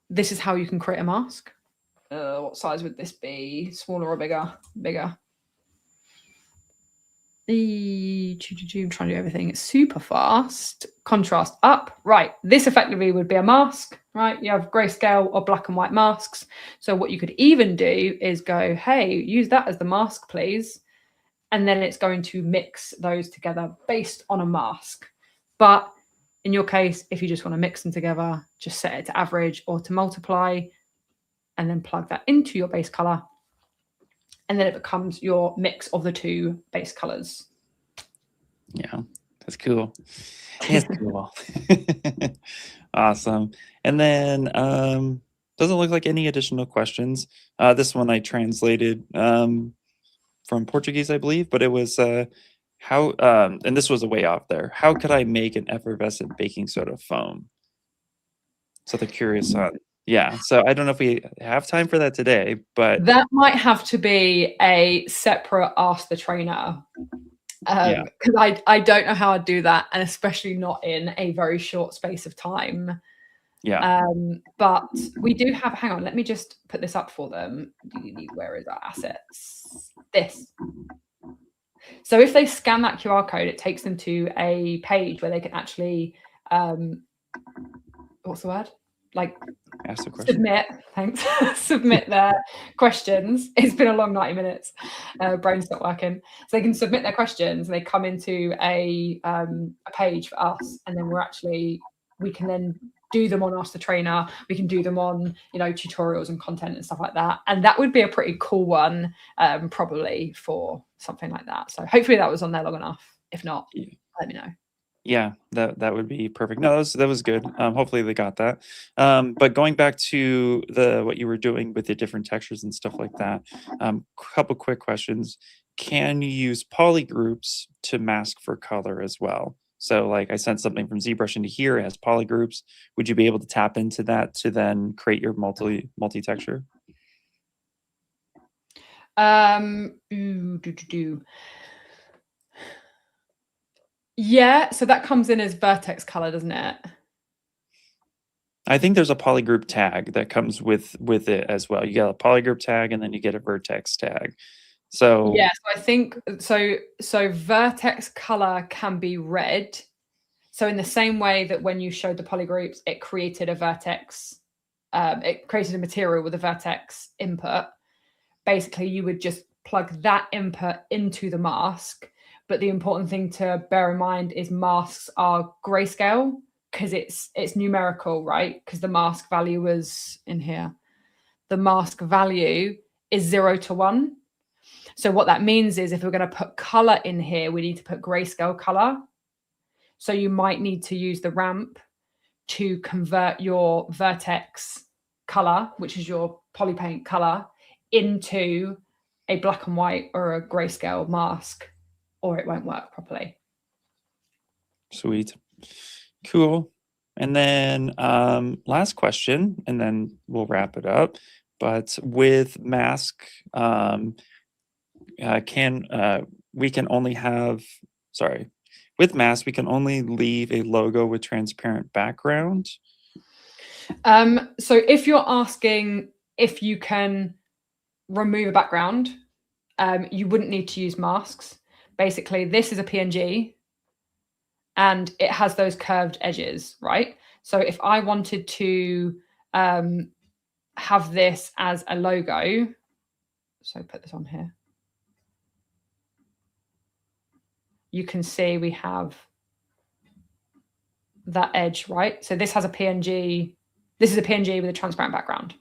this is how you can create a mask. What size would this be? Smaller or bigger? Bigger. I'm trying to do everything. It's super fast. Contrast up. Right. This effectively would be a mask, right? You have grayscale or black and white masks. So what you could even do is go, hey, use that as the mask, please. And then it's going to mix those together based on a mask. But in your case, if you just want to mix them together, just set it to average or to multiply, and then plug that into your base color. And then it becomes your mix of the two base colors. Yeah, that's cool. It's cool. Awesome. And then doesn't look like any additional questions. This one I translated from Portuguese, I believe, but it was how, and this was a way off there. How could I make an effervescent baking soda foam? So they're curious on. Yeah, so I don't know if we have time for that today, but that might have to be a separate Ask the Trainer, because I don't know how I'd do that, and especially not in a very short space of time. Yeah. But we do have, hang on, let me just put this up for them. Where is our assets? This. So if they scan that QR code, it takes them to a page where they can actually, what's the word? Like ask the question. Submit, thanks. Submit their questions. It's been a long 90 minutes. Brain's not working. So they can submit their questions and they come into a page for us, and then we can then do them on Ask the Trainer. We can do them on, tutorials and content and stuff like that. And that would be a pretty cool one, probably for something like that. So hopefully that was on there long enough. If not, let me know. Yeah, that would be perfect. No, that was good. Hopefully they got that. But going back to what you were doing with the different textures and stuff like that, couple quick questions. Can you use polygroups to mask for color as well? So like I sent something from ZBrush into here, it has polygroups. Would you be able to tap into that to then create your multi-texture? Yeah, so that comes in as vertex color, doesn't it? I think there's a polygroup tag that comes with it as well. You get a polygroup tag and then you get a vertex tag. So yeah, so I think so vertex color can be red. So in the same way that when you showed the polygroups, it created a vertex, it created a material with a vertex input. Basically, you would just plug that input into the mask. But the important thing to bear in mind is masks are grayscale because it's numerical, right? Because the mask value was in here. The mask value is 0 to 1. So what that means is if we're going to put color in here, we need to put grayscale color. So you might need to use the ramp to convert your vertex color, which is your polypaint color, into a black and white or a grayscale mask, or it won't work properly. Sweet. Cool. And then last question, and then we'll wrap it up. But with mask, with mask, we can only leave a logo with transparent background. So if you're asking if you can remove a background, you wouldn't need to use masks. Basically, this is a PNG and it has those curved edges, right? So if I wanted to have this as a logo, so put this on here, you can see we have that edge, right? So this has a PNG. This is a PNG with a transparent background.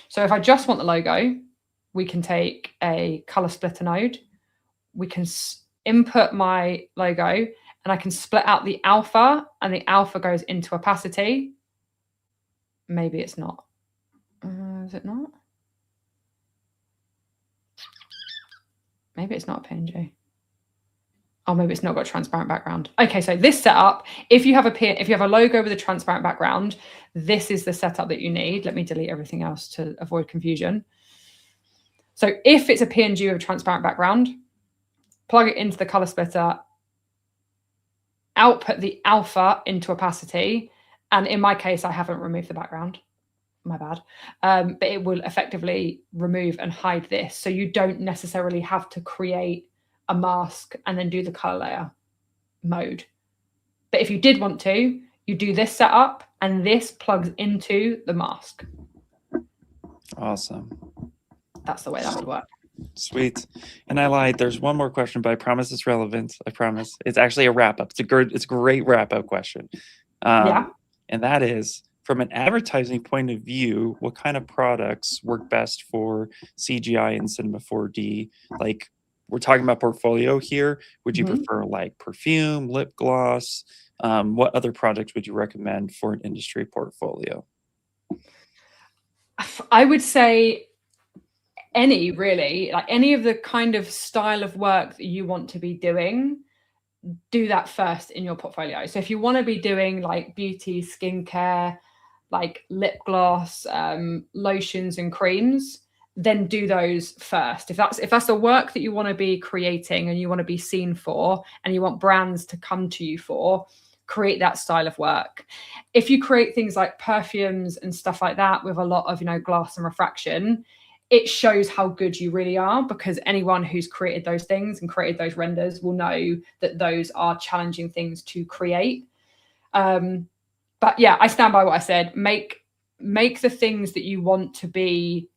So if I just want the logo, we can take a color splitter node. We can input my logo, and I can split out the alpha, and the alpha goes into opacity. Maybe it's not. Is it not? Maybe it's not a PNG. Oh, maybe it's not got a transparent background. Okay, so this setup, if you have a logo with a transparent background, this is the setup that you need. Let me delete everything else to avoid confusion. So if it's a PNG with a transparent background, plug it into the color splitter, output the alpha into opacity, and in my case, I haven't removed the background. My bad. But it will effectively remove and hide this. So you don't necessarily have to create a mask and then do the color layer mode. But if you did want to, you do this setup and this plugs into the mask. Awesome. That's the way that would work. Sweet. And I lied. There's one more question, but I promise it's relevant. I promise. It's actually a wrap up. It's a great wrap up question. Yeah. And that is, from an advertising point of view, what kind of products work best for CGI and Cinema 4D? Like, we're talking about portfolio here. Would you prefer like perfume, lip gloss? What other products would you recommend for an industry portfolio? I would say any, really, like any of the kind of style of work that you want to be doing, do that first in your portfolio. So if you want to be doing like beauty, skincare, like lip gloss, lotions and creams, then do those first. If that's the work that you want to be creating and you want to be seen for, and you want brands to come to you for, create that style of work. If you create things like perfumes and stuff like that with a lot of, glass and refraction, it shows how good you really are, because anyone who's created those things and created those renders will know that those are challenging things to create. But yeah, I stand by what I said. Make the things that you want to be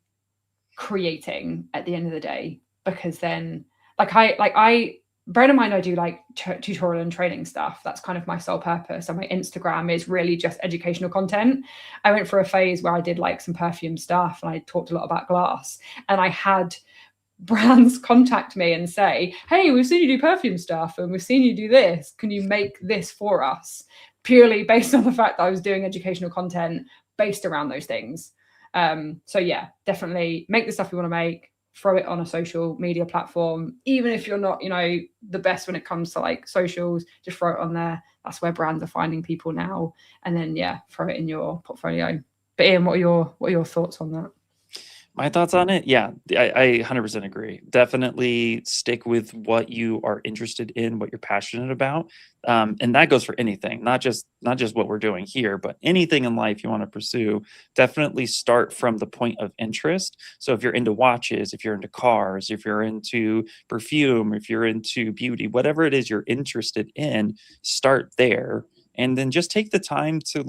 creating at the end of the day, because then bear in mind, I do like tutorial and training stuff. That's kind of my sole purpose. And my Instagram is really just educational content. I went through a phase where I did like some perfume stuff and I talked a lot about glass, and I had brands contact me and say, hey, we've seen you do perfume stuff and we've seen you do this. Can you make this for us? Purely based on the fact that I was doing educational content based around those things. So yeah, definitely make the stuff you want to make, throw it on a social media platform. Even if you're not, the best when it comes to like socials, just throw it on there. That's where brands are finding people now. And then yeah, throw it in your portfolio. But Ian, what are your thoughts on that? My thoughts on it? Yeah, I 100% agree. Definitely stick with what you are interested in, what you're passionate about. And that goes for anything, not just what we're doing here, but anything in life you want to pursue. Definitely start from the point of interest. So if you're into watches, if you're into cars, if you're into perfume, if you're into beauty, whatever it is you're interested in, start there. And then just take the time to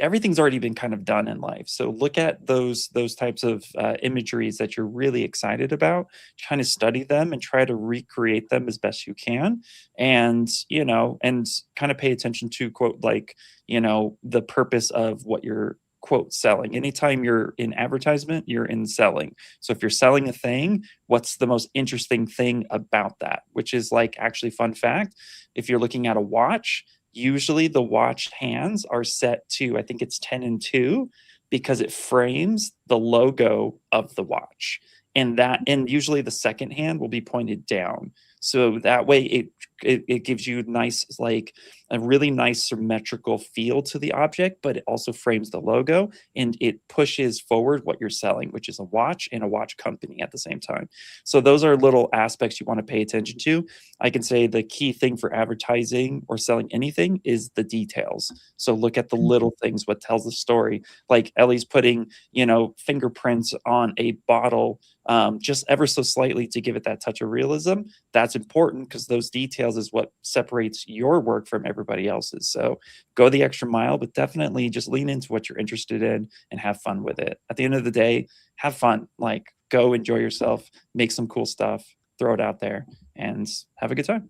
everything's already been kind of done in life. So look at those types of imageries that you're really excited about, kind of study them and try to recreate them as best you can. And, and kind of pay attention to quote, the purpose of what you're quote selling. Anytime you're in advertisement, you're in selling. So if you're selling a thing, what's the most interesting thing about that? Which is like, actually, fun fact, if you're looking at a watch, usually the watch hands are set to, I think it's 10:2, because it frames the logo of the watch. And usually the second hand will be pointed down. So that way it gives you a really nice symmetrical feel to the object, but it also frames the logo and it pushes forward what you're selling, which is a watch and a watch company at the same time. So those are little aspects you want to pay attention to. I can say the key thing for advertising or selling anything is the details. So look at the little things, what tells the story. Like Elly's putting, fingerprints on a bottle, just ever so slightly to give it that touch of realism. That's important because those details is what separates your work from everybody else's. So go the extra mile, but definitely just lean into what you're interested in and have fun with it. At the end of the day, have fun. Like, go enjoy yourself, make some cool stuff, throw it out there, and have a good time.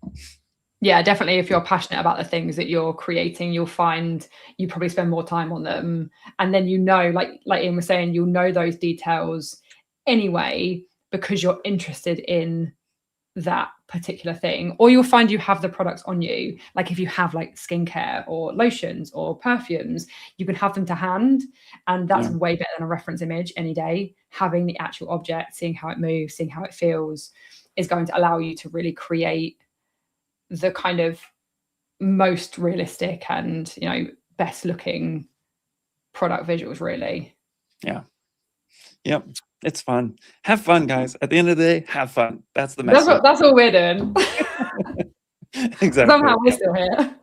Yeah, definitely. If you're passionate about the things that you're creating, you'll find you probably spend more time on them. And then, like Ian was saying, you'll know those details anyway, because you're interested in that particular thing, or you'll find you have the products on you. Like if you have like skincare or lotions or perfumes, you can have them to hand, and that's way better than a reference image any day. Having the actual object, seeing how it moves, seeing how it feels, is going to allow you to really create the kind of most realistic and, you know, best looking product visuals, really. Yeah. Yep. It's fun. Have fun, guys. At the end of the day, have fun. That's the message. That's all we're doing. Exactly. Somehow we're still here.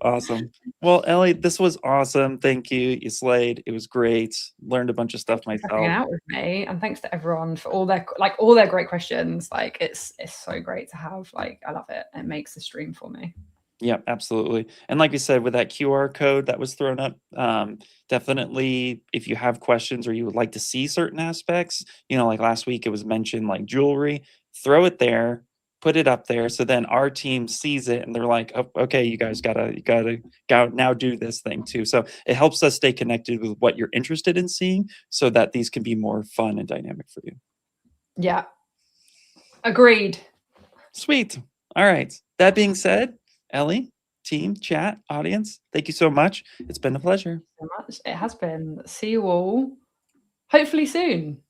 Awesome. Well, Elly, this was awesome. Thank you. You slayed. It was great. Learned a bunch of stuff myself. Hanging out with me, and thanks to everyone for all their great questions. Like it's so great to have. Like I love it. It makes the stream for me. Yeah, absolutely. And like we said, with that QR code that was thrown up, definitely if you have questions or you would like to see certain aspects, you know, like last week it was mentioned like jewelry, throw it there, put it up there. So then our team sees it and they're like, oh, okay, you guys gotta go now do this thing too. So it helps us stay connected with what you're interested in seeing so that these can be more fun and dynamic for you. Yeah. Agreed. Sweet. All right. That being said, Elly, team, chat, audience, thank you so much. It's been a pleasure. So much. It has been. See you all hopefully soon.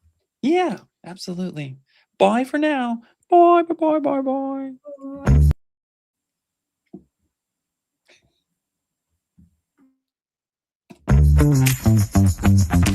Yeah, absolutely. Bye for now. Bye, bye, bye, bye, bye.